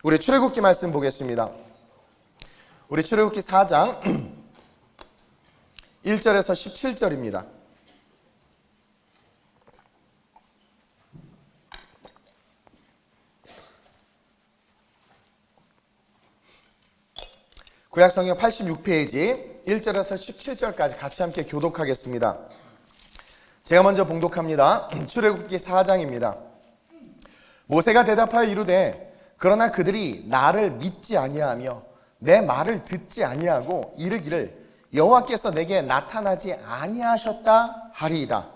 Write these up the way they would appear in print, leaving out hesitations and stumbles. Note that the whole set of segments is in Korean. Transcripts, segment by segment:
우리 출애굽기 말씀 보겠습니다. 우리 출애굽기 4장 1절에서 17절입니다. 구약성경 86페이지 1절에서 17절까지 같이 함께 교독하겠습니다. 제가 먼저 봉독합니다. 출애굽기 4장입니다. 모세가 대답하여 이르되 그러나 그들이 나를 믿지 아니하며 내 말을 듣지 아니하고 이르기를 여호와께서 내게 나타나지 아니하셨다 하리이다.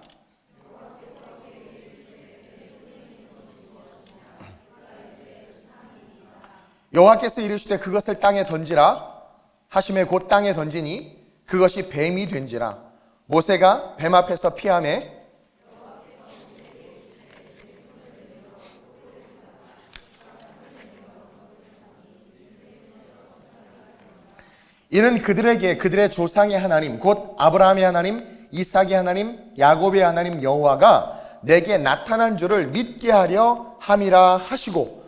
여호와께서 이르시되 그것을 땅에 던지라 하심에 곧 땅에 던지니 그것이 뱀이 된지라. 모세가 뱀 앞에서 피하매 이는 그들에게 그들의 조상의 하나님 곧 아브라함의 하나님 이삭의 하나님 야곱의 하나님 여호와가 내게 나타난 줄을 믿게 하려 함이라 하시고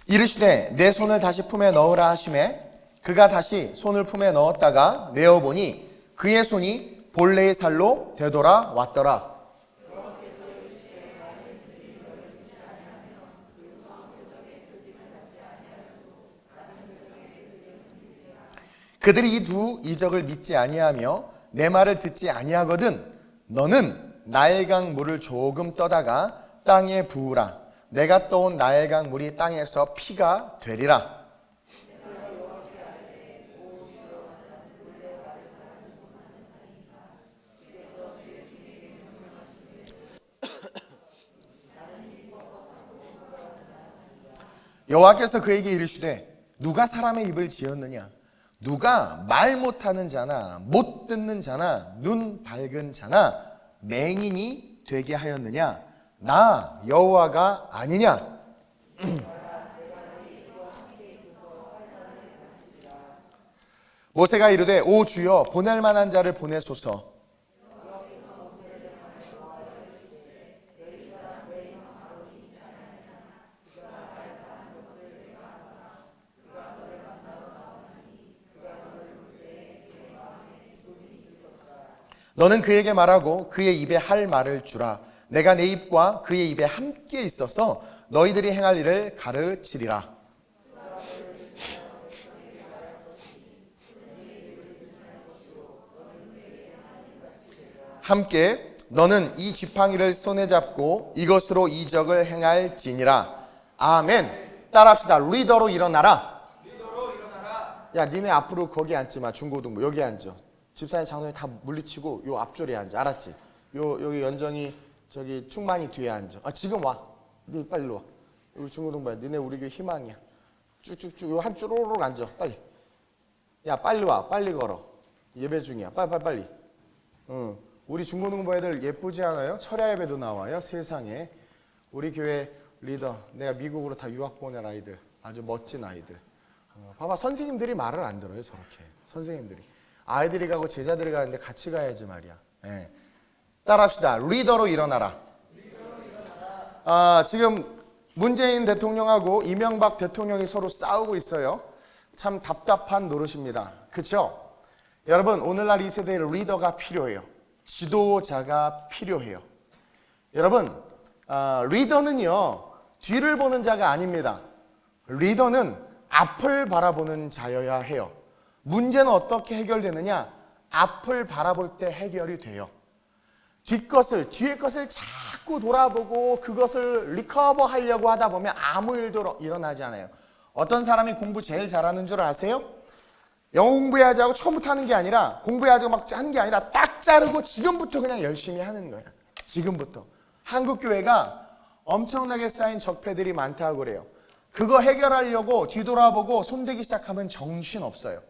이르시되 내 손을 다시 품에 넣으라 하시매 그가 다시 손을 품에 넣었다가 내어보니 그의 손이 본래의 살로 되돌아왔더라. 그들이 이 두 이적을 믿지 아니하며 내 말을 듣지 아니하거든 너는 나일강 물을 조금 떠다가 땅에 부으라. 내가 떠온 나일강 물이 땅에서 피가 되리라. 여호와께서 그에게 이르시되 누가 사람의 입을 지었느냐? 누가 말 못하는 자나 못 듣는 자나 눈 밝은 자나 맹인이 되게 하였느냐? 나 여호와가 아니냐? 모세가 이르되 오 주여 보낼 만한 자를 보내소서. 너는 그에게 말하고 그의 입에 할 말을 주라. 내가 내 입과 그의 입에 함께 있어서 너희들이 행할 일을 가르치리라. 함께 너는 이 지팡이를 손에 잡고 이것으로 이적을 행할지니라. 아멘. 따라합시다. 리더로 일어나라. 야 니네 앞으로 거기 앉지 마. 중고등부 여기 앉아. 집사님 장로님 다 물리치고 요 앞줄에 앉아. 알았지? 여기 연정이 저기 충만이 뒤에 앉아. 지금 와. 니 빨리 와. 우리 중고등부야. 니네 우리 교회 희망이야. 쭉쭉쭉 요 한 줄 오르륵 앉아. 빨리. 야 빨리 와. 빨리 걸어. 예배 중이야. 빨리. 응. 우리 중고등부 애들 예쁘지 않아요? 철야 예배도 나와요. 세상에. 우리 교회 리더. 내가 미국으로 다 유학 보낸 아이들. 아주 멋진 아이들. 봐봐 선생님들이 말을 안 들어요. 저렇게. 선생님들이. 아이들이 가고 제자들이 가는데 같이 가야지 말이야. 네. 따라합시다. 리더로 일어나라. 지금 문재인 대통령하고 이명박 대통령이 서로 싸우고 있어요. 참 답답한 노릇입니다. 그렇죠? 여러분 오늘날 이 세대에 리더가 필요해요. 지도자가 필요해요. 여러분 리더는요 뒤를 보는 자가 아닙니다. 리더는 앞을 바라보는 자여야 해요. 문제는 어떻게 해결되느냐? 앞을 바라볼 때 해결이 돼요. 뒤의 것을 자꾸 돌아보고 그것을 리커버 하려고 하다 보면 아무 일도 일어나지 않아요. 어떤 사람이 공부 제일 잘하는 줄 아세요? 영어 공부해야지 하고 처음부터 하는 게 아니라 공부해야지 막 하는 게 아니라 딱 자르고 지금부터 그냥 열심히 하는 거예요. 지금부터. 한국 교회가 엄청나게 쌓인 적폐들이 많다고 그래요. 그거 해결하려고 뒤돌아보고 손대기 시작하면 정신없어요.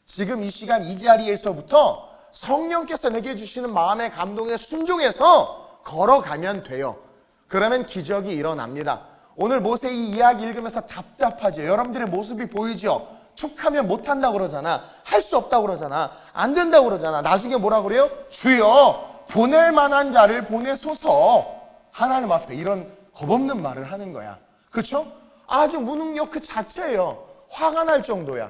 지금 이 시간 이 자리에서부터 성령께서 내게 주시는 마음의 감동에 순종해서 걸어가면 돼요. 그러면 기적이 일어납니다. 오늘 모세 이 이야기 읽으면서 답답하죠. 여러분들의 모습이 보이죠? 툭하면 못한다고 그러잖아. 할 수 없다고 그러잖아. 안 된다고 그러잖아. 나중에 뭐라 그래요? 주여 보낼 만한 자를 보내소서. 하나님 앞에 이런 겁없는 말을 하는 거야. 그렇죠? 아주 무능력 그 자체예요. 화가 날 정도야.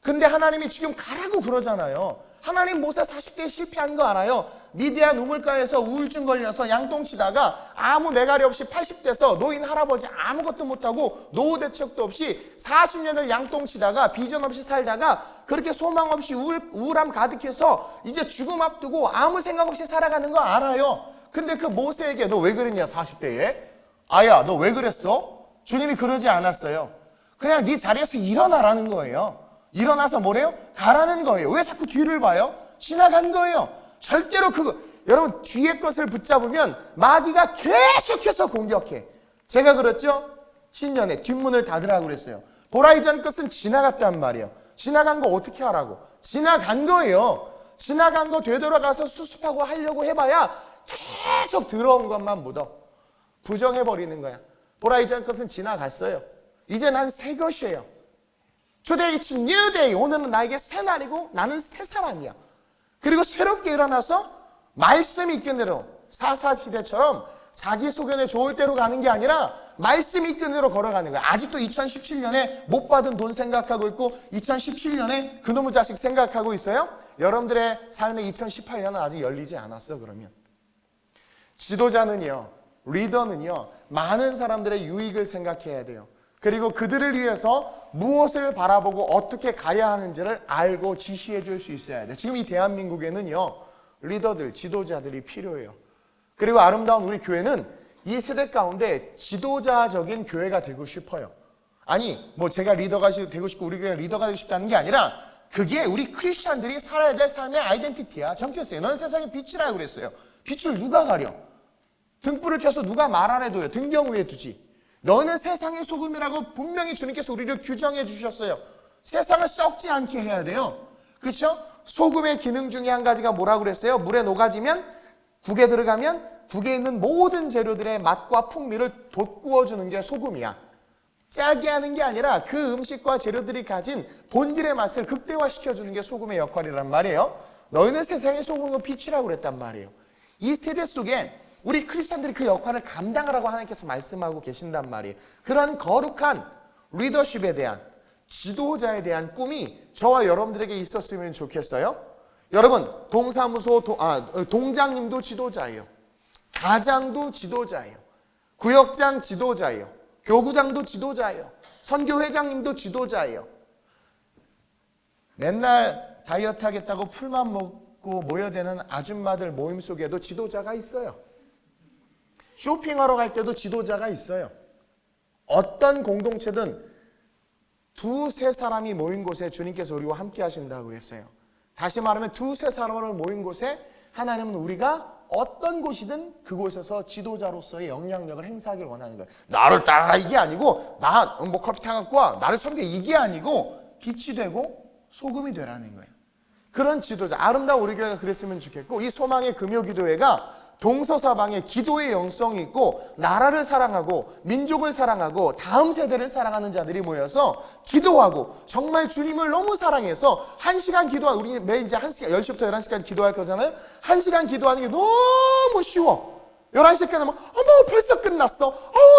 근데 하나님이 지금 가라고 그러잖아요. 하나님 모세 40대에 실패한 거 알아요? 미디안 우물가에서 우울증 걸려서 양똥치다가 아무 매갈이 없이 80대서 노인 할아버지 아무것도 못하고 노후 대책도 없이 40년을 양똥치다가 비전 없이 살다가 그렇게 소망 없이 우울함 가득해서 이제 죽음 앞두고 아무 생각 없이 살아가는 거 알아요. 근데 그 모세에게 너 왜 그랬냐 40대에? 아야 너 왜 그랬어? 주님이 그러지 않았어요. 그냥 네 자리에서 일어나라는 거예요. 일어나서 뭐래요? 가라는 거예요. 왜 자꾸 뒤를 봐요? 지나간 거예요. 절대로 여러분 뒤에 것을 붙잡으면 마귀가 계속해서 공격해. 제가 그랬죠? 신년에 뒷문을 닫으라고 그랬어요. 보라 이전 것은 지나갔단 말이에요. 지나간 거 어떻게 하라고? 지나간 거예요. 지나간 거 되돌아가서 수습하고 하려고 해봐야 계속 들어온 것만 묻어. 부정해버리는 거야. 보라 이전 것은 지나갔어요. 이제 난 새 것이에요. Today it's new day. 오늘은 나에게 새 날이고 나는 새 사람이야. 그리고 새롭게 일어나서 말씀이 이끈 대로 사사시대처럼 자기 소견에 좋을 대로 가는 게 아니라 말씀이 이끈 대로 걸어가는 거야. 아직도 2017년에 못 받은 돈 생각하고 있고 2017년에 그놈의 자식 생각하고 있어요? 여러분들의 삶의 2018년은 아직 열리지 않았어. 그러면 지도자는요, 리더는요, 많은 사람들의 유익을 생각해야 돼요. 그리고 그들을 위해서 무엇을 바라보고 어떻게 가야 하는지를 알고 지시해 줄 수 있어야 돼. 지금 이 대한민국에는요, 리더들, 지도자들이 필요해요. 그리고 아름다운 우리 교회는 이 세대 가운데 지도자적인 교회가 되고 싶어요. 아니, 뭐 제가 리더가 되고 싶고 우리 교회가 리더가 되고 싶다는 게 아니라 그게 우리 크리스찬들이 살아야 될 삶의 아이덴티티야. 정체성이야. 넌 세상의 빛이라고 그랬어요. 빛을 누가 가려? 등불을 켜서 누가 말 안 해도요. 등경 위에 두지. 너는 세상의 소금이라고 분명히 주님께서 우리를 규정해 주셨어요. 세상을 썩지 않게 해야 돼요. 그렇죠? 소금의 기능 중에 한 가지가 뭐라고 그랬어요? 물에 녹아지면 국에 들어가면 국에 있는 모든 재료들의 맛과 풍미를 돋구어 주는 게 소금이야. 짜게 하는 게 아니라 그 음식과 재료들이 가진 본질의 맛을 극대화시켜 주는 게 소금의 역할이란 말이에요. 너희는 세상의 소금과 빛이라고 그랬단 말이에요. 이 세대 속에 우리 크리스찬들이 그 역할을 감당하라고 하나님께서 말씀하고 계신단 말이에요. 그런 거룩한 리더십에 대한, 지도자에 대한 꿈이 저와 여러분들에게 있었으면 좋겠어요. 여러분, 동장님도 지도자예요. 가장도 지도자예요. 구역장 지도자예요. 교구장도 지도자예요. 선교회장님도 지도자예요. 맨날 다이어트 하겠다고 풀만 먹고 모여드는 아줌마들 모임 속에도 지도자가 있어요. 쇼핑하러 갈 때도 지도자가 있어요. 어떤 공동체든 두세 사람이 모인 곳에 주님께서 우리와 함께 하신다고 그랬어요. 다시 말하면 두세 사람을 모인 곳에 하나님은 우리가 어떤 곳이든 그곳에서 지도자로서의 영향력을 행사하기를 원하는 거예요. 나를 따라라 이게 아니고 나 뭐 커피 타갖고 와 나를 섬겨 이게 아니고 빛이 되고 소금이 되라는 거예요. 그런 지도자, 아름다운 우리 교회가 그랬으면 좋겠고 이 소망의 금요기도회가 동서사방에 기도의 영성이 있고 나라를 사랑하고 민족을 사랑하고 다음 세대를 사랑하는 자들이 모여서 기도하고 정말 주님을 너무 사랑해서 1시간 기도하고 우리 매일 이제 1시간 10시부터 11시까지 기도할 거잖아요. 1시간 기도하는 게 너무 쉬워. 11시까지 하면 어머 벌써 끝났어.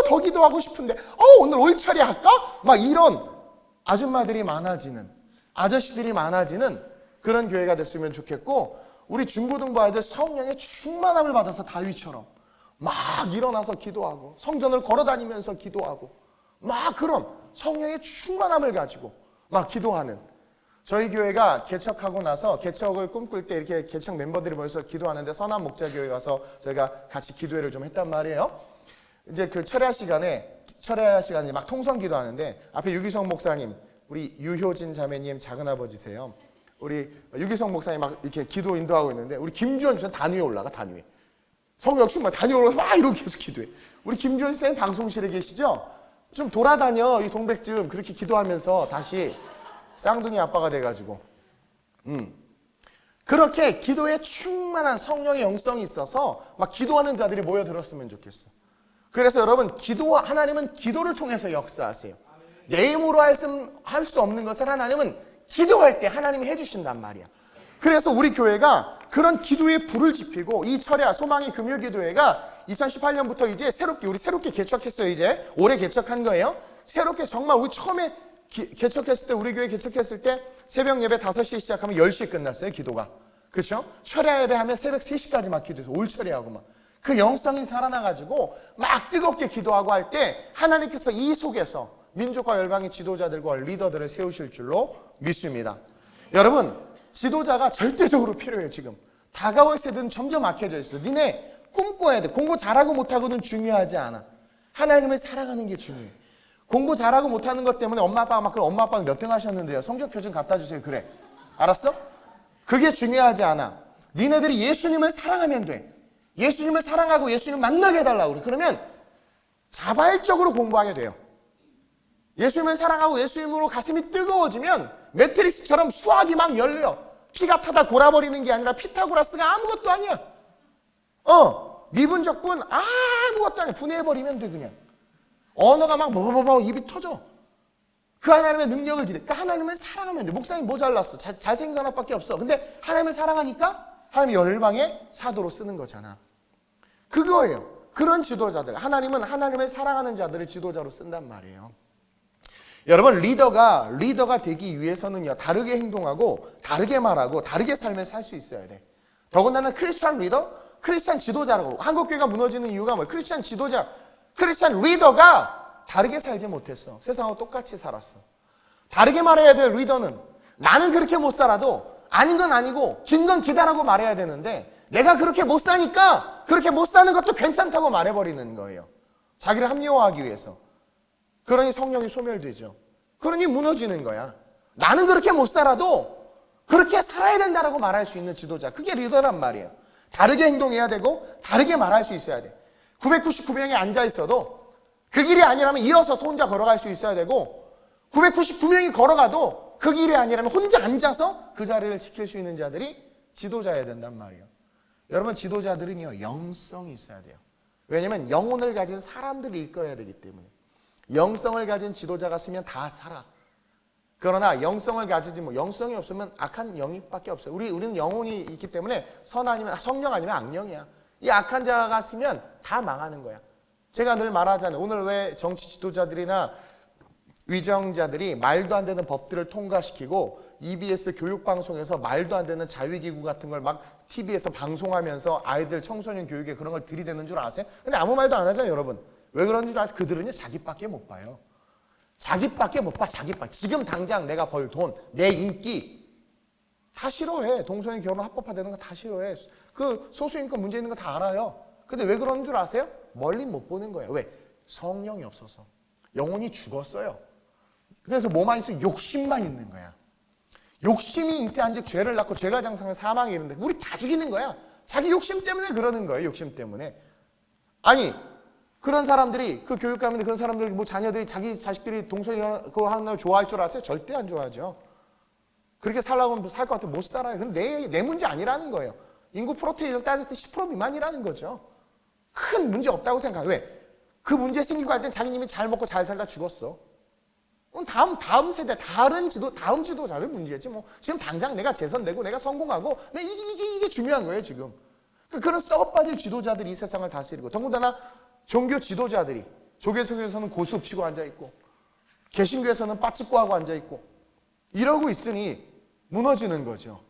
더 기도하고 싶은데 오늘 올처리 할까? 막 이런 아줌마들이 많아지는 아저씨들이 많아지는 그런 교회가 됐으면 좋겠고 우리 중고등부 아이들 성령의 충만함을 받아서 다윗처럼 막 일어나서 기도하고 성전을 걸어다니면서 기도하고 막 그런 성령의 충만함을 가지고 막 기도하는 저희 교회가 개척하고 나서 개척을 꿈꿀 때 이렇게 개척 멤버들이 모여서 기도하는데 선한 목자교회 가서 저희가 같이 기도회를 좀 했단 말이에요. 이제 그 철야 시간에 막 통성 기도하는데 앞에 유기성 목사님, 우리 유효진 자매님 작은아버지세요. 우리 유기성 목사님 막 이렇게 기도 인도하고 있는데 우리 김주현 집사님 단 위에 올라가 단 위에 성령 충만 단 위에 올라가 막 이러고 계속 기도해. 우리 김주현 집사님 방송실에 계시죠? 좀 돌아다녀 이 동백쯤 그렇게 기도하면서 다시 쌍둥이 아빠가 돼가지고 그렇게 기도에 충만한 성령의 영성이 있어서 막 기도하는 자들이 모여들었으면 좋겠어. 그래서 여러분 하나님은 기도를 통해서 역사하세요. 내 힘으로 할 수 없는 것을 하나님은 기도할 때 하나님이 해주신단 말이야. 그래서 우리 교회가 그런 기도에 불을 지피고 이 철야 소망의 금요기도회가 2018년부터 이제 우리 새롭게 개척했어요. 이제 올해 개척한 거예요. 새롭게 정말 우리 처음에 개척했을 때, 우리 교회 개척했을 때 새벽 예배 5시에 시작하면 10시에 끝났어요. 기도가. 그렇죠? 철야 예배 하면 새벽 3시까지 막 기도해서 올 철야하고 막 그 영성이 살아나가지고 막 뜨겁게 기도하고 할 때 하나님께서 이 속에서 민족과 열방의 지도자들과 리더들을 세우실 줄로 믿습니다. 여러분, 지도자가 절대적으로 필요해요. 지금 다가올 세대는 점점 악해져 있어. 니네 꿈꿔야 돼. 공부 잘하고 못하고는 중요하지 않아. 하나님을 사랑하는 게 중요해. 공부 잘하고 못하는 것 때문에 엄마 아빠가 막, 그럼 엄마 아빠는 몇 등 하셨는데요? 성적표 좀 갖다 주세요. 그래. 알았어? 그게 중요하지 않아. 니네들이 예수님을 사랑하면 돼. 예수님을 사랑하고 예수님을 만나게 해달라고 그래. 그러면 자발적으로 공부하게 돼요. 예수님을 사랑하고 예수님으로 가슴이 뜨거워지면 매트릭스처럼 수학이 막 열려. 피가 타다 골아버리는 게 아니라 피타고라스가 아무것도 아니야. 미분적분 아무것도 아니야. 분해해버리면 돼 그냥. 언어가 막 뭐뭐뭐 입이 터져. 그 하나님의 능력을 기대. 그러니까 하나님을 사랑하면 돼. 목사님 뭐 잘났어? 잘생긴 하나밖에 없어. 근데 하나님을 사랑하니까 하나님이 열방의 사도로 쓰는 거잖아. 그거예요. 그런 지도자들. 하나님은 하나님을 사랑하는 자들을 지도자로 쓴단 말이에요. 여러분, 리더가 되기 위해서는요, 다르게 행동하고 다르게 말하고 다르게 삶을 살 수 있어야 돼. 더군다나 크리스찬 리더, 크리스찬 지도자라고. 한국교회가 무너지는 이유가 뭐예요? 크리스찬 지도자, 크리스찬 리더가 다르게 살지 못했어. 세상하고 똑같이 살았어. 다르게 말해야 될 리더는 나는 그렇게 못 살아도 아닌 건 아니고 긴 건 기다라고 말해야 되는데 내가 그렇게 못 사니까 그렇게 못 사는 것도 괜찮다고 말해버리는 거예요. 자기를 합리화하기 위해서. 그러니 성령이 소멸되죠. 그러니 무너지는 거야. 나는 그렇게 못 살아도 그렇게 살아야 된다라고 말할 수 있는 지도자. 그게 리더란 말이에요. 다르게 행동해야 되고 다르게 말할 수 있어야 돼. 999명이 앉아 있어도 그 길이 아니라면 일어서서 혼자 걸어갈 수 있어야 되고 999명이 걸어가도 그 길이 아니라면 혼자 앉아서 그 자리를 지킬 수 있는 자들이 지도자여야 된단 말이에요. 여러분, 지도자들은요, 영성이 있어야 돼요. 왜냐면 영혼을 가진 사람들을 이끌어야 되기 때문에. 영성을 가진 지도자가 있으면 다 살아. 그러나 영성을 가지지 영성이 없으면 악한 영밖에 없어요. 우리는 영혼이 있기 때문에 성령 아니면 악령이야. 이 악한 자가 있으면 다 망하는 거야. 제가 늘 말하잖아요. 오늘 왜 정치 지도자들이나 위정자들이 말도 안 되는 법들을 통과시키고 EBS 교육방송에서 말도 안 되는 자위기구 같은 걸 막 TV에서 방송하면서 아이들 청소년 교육에 그런 걸 들이대는 줄 아세요? 근데 아무 말도 안 하잖아요, 여러분. 왜 그런 줄 아세요? 그들은요, 자기밖에 못 봐요. 자기밖에 못 봐, 자기밖에. 지금 당장 내가 벌 돈, 내 인기 다 싫어해. 동성애 결혼 합법화되는 거 다 싫어해. 그 소수인권 문제 있는 거 다 알아요. 근데 왜 그런 줄 아세요? 멀리 못 보는 거예요. 왜? 성령이 없어서. 영혼이 죽었어요. 그래서 뭐만 있어? 욕심만 있는 거야. 욕심이 잉태한 즉 죄를 낳고 죄가 장성한 사망이 이른데 우리 다 죽이는 거야. 자기 욕심 때문에 그러는 거예요. 욕심 때문에. 아니, 그런 사람들이, 그 교육 가는데 그런 사람들, 뭐 자녀들이 자기 자식들이 동성애 그거 하는 걸 좋아할 줄 아세요? 절대 안 좋아하죠. 그렇게 살라고 하면 살 것 같으면 못 살아요. 근데 내 문제 아니라는 거예요. 인구 프로테인을 따졌을 때 10% 미만이라는 거죠. 큰 문제 없다고 생각해요. 왜? 그 문제 생기고 할 땐 자기님이 잘 먹고 잘 살다 죽었어. 다음 세대, 다음 지도자들 문제지 뭐. 지금 당장 내가 재선 내고 내가 성공하고 이게 중요한 거예요, 지금. 그런 썩어빠질 지도자들이 이 세상을 다스리고, 더군다나 종교 지도자들이 조계석에서는 고스톱 치고 앉아있고 개신교에서는 빠집고 앉아있고 이러고 있으니 무너지는 거죠.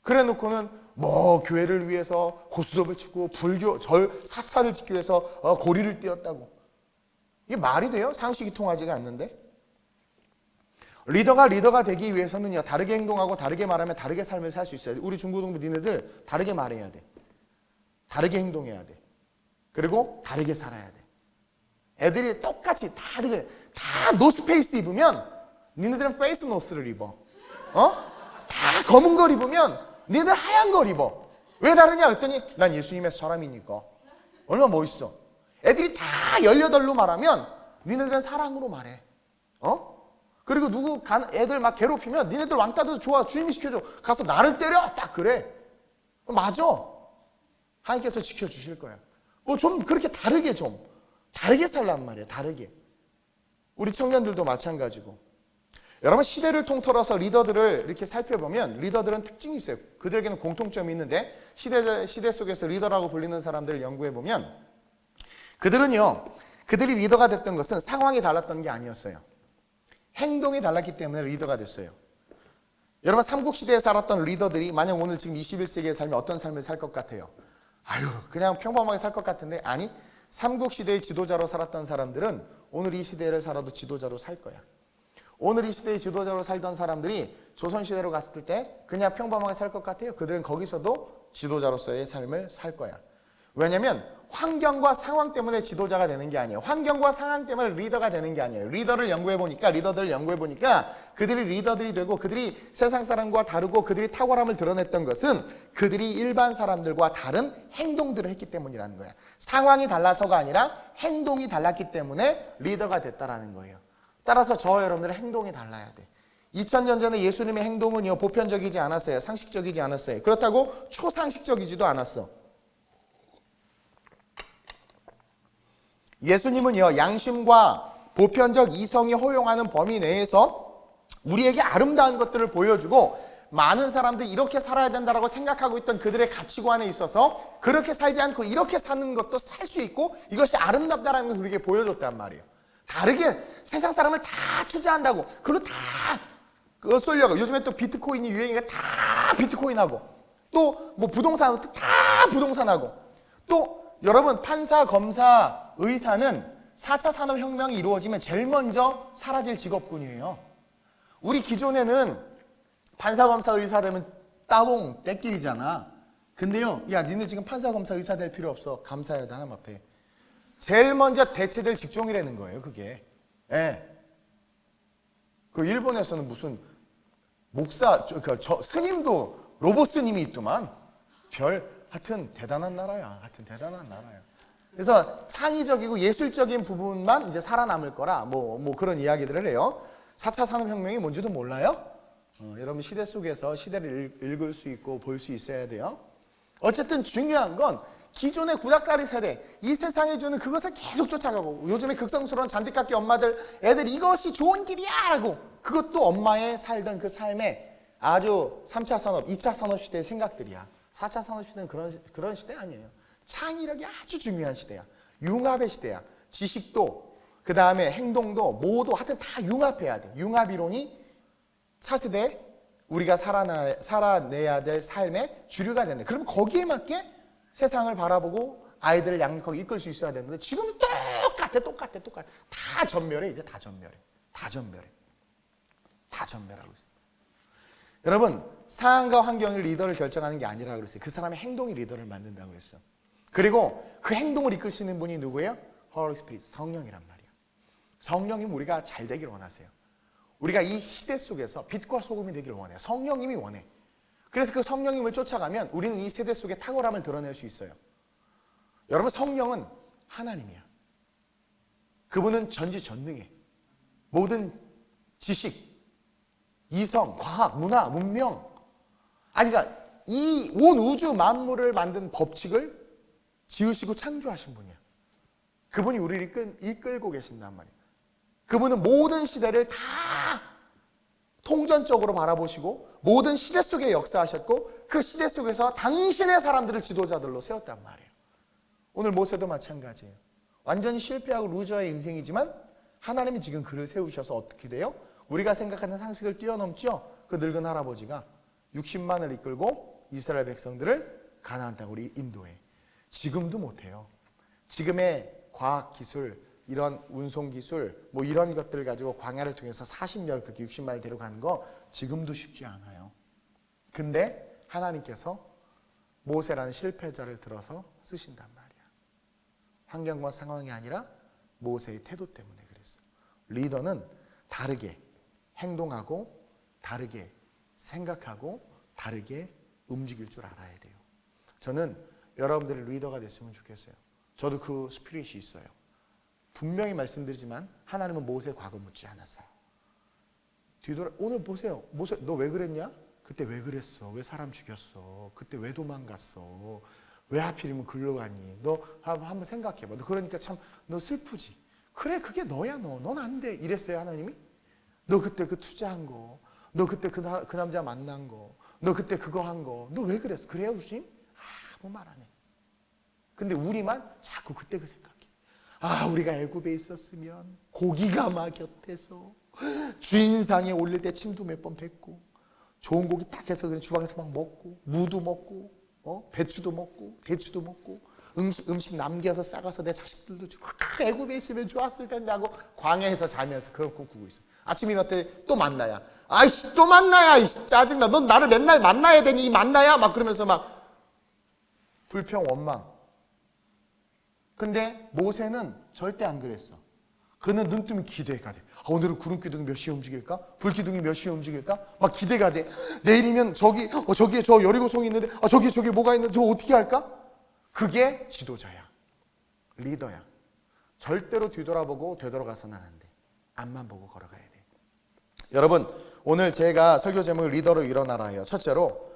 그래 놓고는 뭐 교회를 위해서 고스톱을 치고 불교 사찰을 짓기 위해서 고리를 띄었다고. 이게 말이 돼요? 상식이 통하지가 않는데. 리더가 되기 위해서는요, 다르게 행동하고 다르게 말하면 다르게 삶을 살 수 있어야 돼. 우리 중고등부 니네들 다르게 말해야 돼. 다르게 행동해야 돼. 그리고 다르게 살아야 돼. 애들이 똑같이 다 노스페이스 입으면 니네들은 페이스 노스를 입어. 다 검은 걸 입으면 니네들 하얀 걸 입어. 왜 다르냐 그랬더니 난 예수님의 사람이니까. 얼마나 멋있어. 애들이 다 18로 말하면 니네들은 사랑으로 말해. 그리고 애들 막 괴롭히면 니네들 왕따도 좋아. 주님이 시켜줘. 가서 나를 때려. 딱 그래. 맞아. 하나님께서 지켜주실 거야. 좀 그렇게 다르게 살란 말이야. 다르게. 우리 청년들도 마찬가지고. 여러분 시대를 통틀어서 리더들을 이렇게 살펴보면 리더들은 특징이 있어요. 그들에게는 공통점이 있는데 시대 속에서 리더라고 불리는 사람들을 연구해보면 그들이 리더가 됐던 것은 상황이 달랐던 게 아니었어요. 행동이 달랐기 때문에 리더가 됐어요. 여러분 삼국시대에 살았던 리더들이 만약 오늘 지금 21세기에 살면 어떤 삶을 살 것 같아요? 그냥 평범하게 살 것 같은데 아니, 삼국시대의 지도자로 살았던 사람들은 오늘 이 시대를 살아도 지도자로 살 거야. 오늘 이 시대의 지도자로 살던 사람들이 조선시대로 갔을 때 그냥 평범하게 살 것 같아요? 그들은 거기서도 지도자로서의 삶을 살 거야. 왜냐하면 환경과 상황 때문에 지도자가 되는 게 아니에요. 환경과 상황 때문에 리더가 되는 게 아니에요. 리더들을 연구해보니까 그들이 리더들이 되고 그들이 세상 사람과 다르고 그들이 탁월함을 드러냈던 것은 그들이 일반 사람들과 다른 행동들을 했기 때문이라는 거야. 상황이 달라서가 아니라 행동이 달랐기 때문에 리더가 됐다라는 거예요. 따라서 저와 여러분들의 행동이 달라야 돼. 2000년 전에 예수님의 행동은요 보편적이지 않았어요. 상식적이지 않았어요. 그렇다고 초상식적이지도 않았어. 예수님은요 양심과 보편적 이성이 허용하는 범위 내에서 우리에게 아름다운 것들을 보여주고 많은 사람들이 이렇게 살아야 된다고 생각하고 있던 그들의 가치관에 있어서 그렇게 살지 않고 이렇게 사는 것도 살 수 있고 이것이 아름답다라는 것을 우리에게 보여줬단 말이에요. 다르게 세상 사람을 다 투자한다고 그리고 다 쏠려고 요즘에 또 비트코인이 유행이니까 다 비트코인하고 또 뭐 부동산 다 부동산하고 또 여러분 판사, 검사, 의사는 4차 산업혁명이 이루어지면 제일 먼저 사라질 직업군이에요. 우리 기존에는 판사, 검사, 의사 되면 따봉, 떼끼리잖아. 근데요, 야 니네 지금 판사, 검사, 의사 될 필요 없어. 감사해야 돼 하나님 앞에. 제일 먼저 대체될 직종이라는 거예요, 그게. 예. 그 일본에서는 무슨 목사, 스님도 로봇 스님이 있더만. 하여튼 대단한 나라야. 그래서 창의적이고 예술적인 부분만 이제 살아남을 거라 뭐 그런 이야기들을 해요. 4차 산업혁명이 뭔지도 몰라요? 여러분 시대 속에서 시대를 읽을 수 있고 볼 수 있어야 돼요. 어쨌든 중요한 건 기존의 구닥다리 세대, 이 세상에 주는 그것을 계속 쫓아가고 요즘에 극성스러운 잔디깎기 엄마들 애들 이것이 좋은 길이야 라고 그것도 엄마의 살던 그 삶에 아주 3차 산업, 2차 산업 시대의 생각들이야. 4차 산업 시대는 그런 시대 아니에요. 창의력이 아주 중요한 시대야. 융합의 시대야. 지식도 그 다음에 행동도 모두 하여튼 다 융합해야 돼. 융합이론이 차세대 우리가 살아내야 될 삶의 주류가 된다. 그러면 거기에 맞게 세상을 바라보고 아이들을 양육하고 이끌 수 있어야 되는데 지금은 똑같아. 다 전멸해. 다 전멸하고 있어. 여러분 상황과 환경이 리더를 결정하는 게 아니라 그랬어요. 그 사람의 행동이 리더를 만든다고 그랬어. 그리고 그 행동을 이끄시는 분이 누구예요? Holy Spirit, 성령이란 말이에요. 성령님 우리가 잘 되기를 원하세요. 우리가 이 시대 속에서 빛과 소금이 되기를 원해요. 성령님이 원해. 그래서 그 성령님을 쫓아가면 우리는 이 세대 속에 탁월함을 드러낼 수 있어요. 여러분 성령은 하나님이야. 그분은 전지전능해. 모든 지식, 이성, 과학, 문화, 문명 그러니까 이 온 우주 만물을 만든 법칙을 지으시고 창조하신 분이야. 그분이 우리를 이끌고 계신단 말이야. 그분은 모든 시대를 다 통전적으로 바라보시고 모든 시대 속에 역사하셨고 그 시대 속에서 당신의 사람들을 지도자들로 세웠단 말이에요. 오늘 모세도 마찬가지예요. 완전히 실패하고 루저의 인생이지만 하나님이 지금 그를 세우셔서 어떻게 돼요? 우리가 생각하는 상식을 뛰어넘죠. 그 늙은 할아버지가 60만을 이끌고 이스라엘 백성들을 가나안 땅으로 인도해. 지금도 못해요. 지금의 과학기술, 이런 운송기술, 뭐 이런 것들을 가지고 광야를 통해서 40년 그렇게 60만을 데려가는 거 지금도 쉽지 않아요. 근데 하나님께서 모세라는 실패자를 들어서 쓰신단 말이야. 환경과 상황이 아니라 모세의 태도 때문에 그랬어. 리더는 다르게 행동하고 다르게 생각하고 다르게 움직일 줄 알아야 돼요. 저는 여러분들의 리더가 됐으면 좋겠어요. 저도 그 스피릿이 있어요. 분명히 말씀드리지만 하나님은 모세의 과거 묻지 않았어요. 오늘 보세요. 모세 너 왜 그랬냐? 그때 왜 그랬어? 왜 사람 죽였어? 그때 왜 도망갔어? 왜 하필이면 글로 가니? 너 한번 생각해봐. 너 그러니까 참 너 슬프지? 그래 그게 너야 너. 넌 안 돼. 이랬어요 하나님이? 너 그때 그 투자한 거, 너 그때 그 남자 만난 거, 너 그때 그거 한 거, 너 왜 그랬어? 그래요 주님? 아무 말 안 해. 근데 우리만 자꾸 그때 그 생각해. 우리가 애굽에 있었으면 고기가 막 곁에서 주인상에 올릴 때 침도 몇 번 뱉고 좋은 고기 딱 해서 그냥 주방에서 막 먹고 무도 먹고 배추도 먹고 대추도 먹고 음식 남겨서 싸가서 내 자식들도 주고 애굽에 있으면 좋았을 텐데 하고 광야에서 자면서 그걸 꿈꾸고 있어. 아침 일어날 또 만나야. 아이씨 또 만나야. 짜증나. 넌 나를 맨날 만나야 되니 이 만나야? 막 그러면서 막 불평 원망. 근데 모세는 절대 안 그랬어. 그는 눈 뜨면 기대가 돼. 오늘은 구름 기둥이 몇 시에 움직일까? 불 기둥이 몇 시에 움직일까? 막 기대가 돼. 내일이면 저기에 저 여리고성이 있는데 저기 뭐가 있는데 저 어떻게 할까? 그게 지도자야. 리더야. 절대로 뒤돌아보고 되돌아가서는 안 돼. 앞만 보고 걸어가야 돼. 여러분 오늘 제가 설교 제목을 리더로 일어나라예요. 첫째로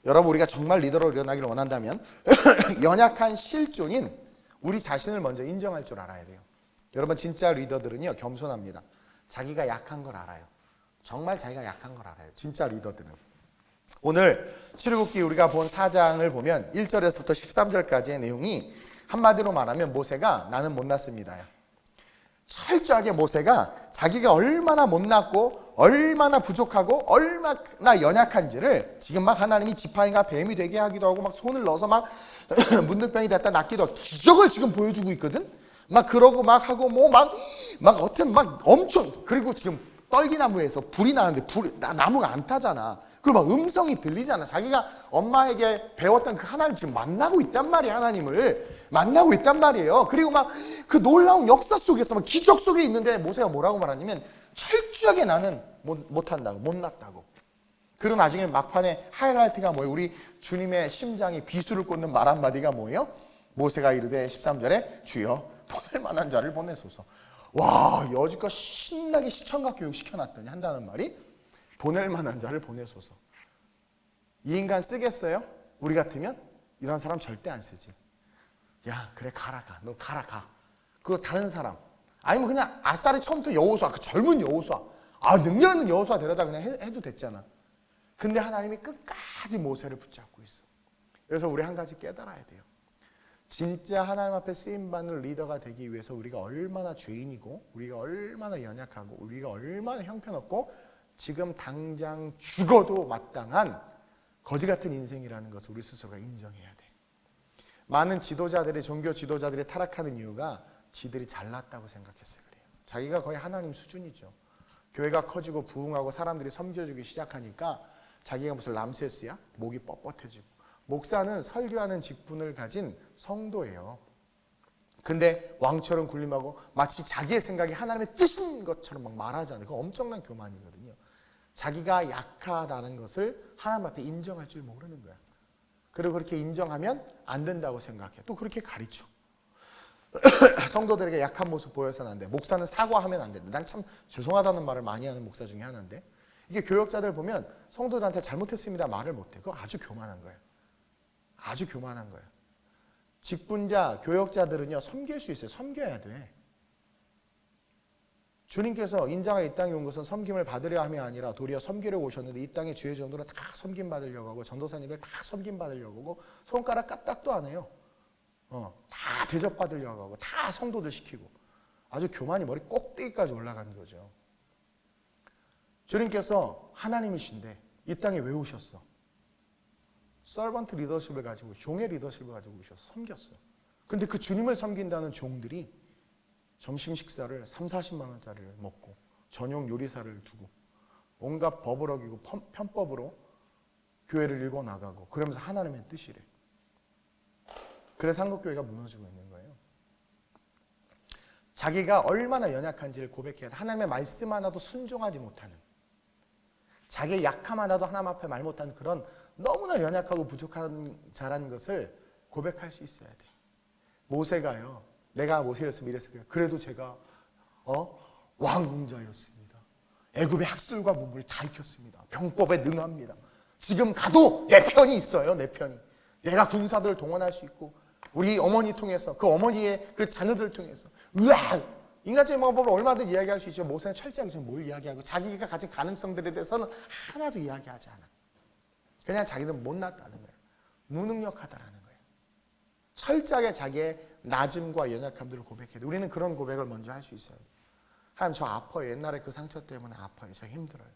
여러분 우리가 정말 리더로 일어나기를 원한다면 연약한 실존인 우리 자신을 먼저 인정할 줄 알아야 돼요. 여러분 진짜 리더들은요 겸손합니다. 자기가 약한 걸 알아요. 정말 자기가 약한 걸 알아요. 진짜 리더들은. 오늘 출애굽기 우리가 본 4장을 보면 1절에서부터 13절까지의 내용이 한마디로 말하면 모세가 나는 못났습니다요. 철저하게 모세가 자기가 얼마나 못났고 얼마나 부족하고 얼마나 연약한지를 지금 막 하나님이 지팡이가 뱀이 되게 하기도 하고 막 손을 넣어서 막 문둥병이 됐다 낫기도 하고 기적을 지금 보여주고 있거든. 막 그러고 막 하고 뭐 막 어떤 막 엄청 그리고 지금 떨기나무에서 불이 나는데 나무가 안 타잖아. 그리고 막 음성이 들리잖아. 자기가 엄마에게 배웠던 그 하나님 지금 만나고 있단 말이야. 하나님을 만나고 있단 말이에요. 그리고 막 그 놀라운 역사 속에서 막 기적 속에 있는데 모세가 뭐라고 말하냐면 철저하게 나는 못한다고 못났다고. 그리고 나중에 막판에 하이라이트가 뭐예요? 우리 주님의 심장이 비수를 꽂는 말 한마디가 뭐예요? 모세가 이르되 13절에 주여 보낼 만한 자를 보내소서. 와 여지껏 신나게 시청각 교육 시켜놨더니 한다는 말이 보낼 만한 자를 보내소서. 이 인간 쓰겠어요? 우리 같으면 이런 사람 절대 안 쓰지. 야 그래 가라 가. 너 가라 가. 그거 다른 사람 아니면 그냥 아싸리 처음부터 여호수아 그 젊은 여호수아 능력 있는 여호수아 데려다 그냥 해도 됐잖아. 근데 하나님이 끝까지 모세를 붙잡고 있어. 그래서 우리 한 가지 깨달아야 돼요. 진짜 하나님 앞에 쓰임받는 리더가 되기 위해서 우리가 얼마나 죄인이고 우리가 얼마나 연약하고 우리가 얼마나 형편없고 지금 당장 죽어도 마땅한 거지 같은 인생이라는 것을 우리 스스로가 인정해야 돼. 많은 지도자들이 종교 지도자들이 타락하는 이유가 지들이 잘났다고 생각했어요. 그래요. 자기가 거의 하나님 수준이죠. 교회가 커지고 부흥하고 사람들이 섬겨주기 시작하니까 자기가 무슨 람세스야? 목이 뻣뻣해지고. 목사는 설교하는 직분을 가진 성도예요. 근데 왕처럼 군림하고 마치 자기의 생각이 하나님의 뜻인 것처럼 막 말하잖아요. 그거 엄청난 교만이거든요. 자기가 약하다는 것을 하나님 앞에 인정할 줄 모르는 거야. 그리고 그렇게 인정하면 안 된다고 생각해. 또 그렇게 가르쳐. 성도들에게 약한 모습 보여서는 안 돼. 목사는 사과하면 안 돼. 난 참 죄송하다는 말을 많이 하는 목사 중에 하나인데 이게 교역자들 보면 성도들한테 잘못했습니다 말을 못해. 그거 아주 교만한 거예요. 아주 교만한 거예요. 직분자, 교역자들은요 섬길 수 있어요. 섬겨야 돼. 주님께서 인자가 이 땅에 온 것은 섬김을 받으려 함이 아니라 도리어 섬기려고 오셨는데 이 땅의 죄의 정도는 다 섬김 받으려고 하고 전도사님을 다 섬김 받으려고 하고 손가락 까딱도 안 해요. 다 대접 받으려고 하고 다 성도들 시키고 아주 교만이 머리 꼭대기까지 올라가는 거죠. 주님께서 하나님이신데 이 땅에 왜 오셨어? 서번트 리더십을 가지고 종의 리더십을 가지고 오셔서 섬겼어. 근데 그 주님을 섬긴다는 종들이 점심 식사를 30-40만 원짜리를 먹고 전용 요리사를 두고 온갖 법을 어기고 편법으로 교회를 일궈 나가고 그러면서 하나님의 뜻이래. 그래서 한국교회가 무너지고 있는 거예요. 자기가 얼마나 연약한지를 고백해야 돼. 하나님의 말씀 하나도 순종하지 못하는 자기의 약함 하나도 하나님 앞에 말 못하는 그런 너무나 연약하고 부족한 자라는 것을 고백할 수 있어야 돼. 모세가요. 내가 모세였으면 이랬을 거예요. 그래도 제가 왕자였습니다. 애굽의 학술과 문물을 다 익혔습니다. 병법에 능합니다. 지금 가도 내 편이 있어요. 내 편이. 내가 군사들을 동원할 수 있고 우리 어머니 통해서 그 어머니의 그 자녀들을 통해서 으악 인간적인 방법을 얼마든지 이야기할 수 있죠. 모세는 철저하게 뭘 이야기하고 자기가 가진 가능성들에 대해서는 하나도 이야기하지 않아. 그냥 자기는 못났다는 거예요. 무능력하다라는 거예요. 철저하게 자기의 낮음과 연약함들을 고백해도 우리는 그런 고백을 먼저 할 수 있어요. 하나님 저 아파요. 옛날에 그 상처 때문에 아파요. 저 힘들어요.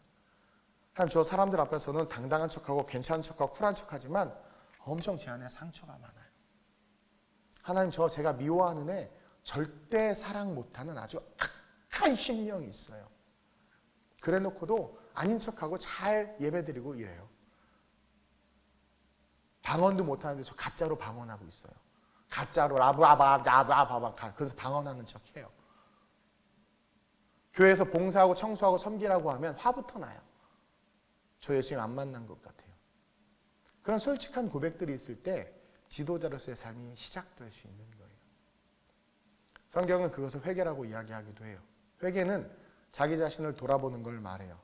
하나님 저 사람들 앞에서는 당당한 척하고 괜찮은 척하고 쿨한 척하지만 엄청 제 안에 상처가 많아요. 하나님 저 제가 미워하는 애 절대 사랑 못하는 아주 악한 심령이 있어요. 그래 놓고도 아닌 척하고 잘 예배드리고 이래요. 방언도 못하는데 저 가짜로 방언하고 있어요. 가짜로 라브라바라바라바 그래서 방언하는 척해요. 교회에서 봉사하고 청소하고 섬기라고 하면 화부터 나요. 저 예수님 안 만난 것 같아요. 그런 솔직한 고백들이 있을 때 지도자로서의 삶이 시작될 수 있는 거예요. 성경은 그것을 회개라고 이야기하기도 해요. 회개는 자기 자신을 돌아보는 걸 말해요.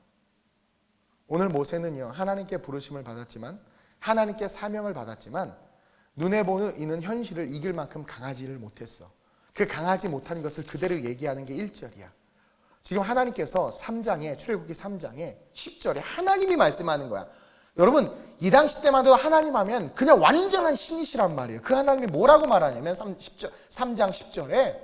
오늘 모세는요, 하나님께 부르심을 받았지만 하나님께 사명을 받았지만 눈에 보이는 현실을 이길 만큼 강하지를 못했어. 그 강하지 못한 것을 그대로 얘기하는 게 1절이야. 지금 하나님께서 3장에 출애굽기 3장에 10절에 하나님이 말씀하는 거야. 여러분 이 당시 때만 해도 하나님 하면 그냥 완전한 신이시란 말이에요. 그 하나님이 뭐라고 말하냐면 3장 10절에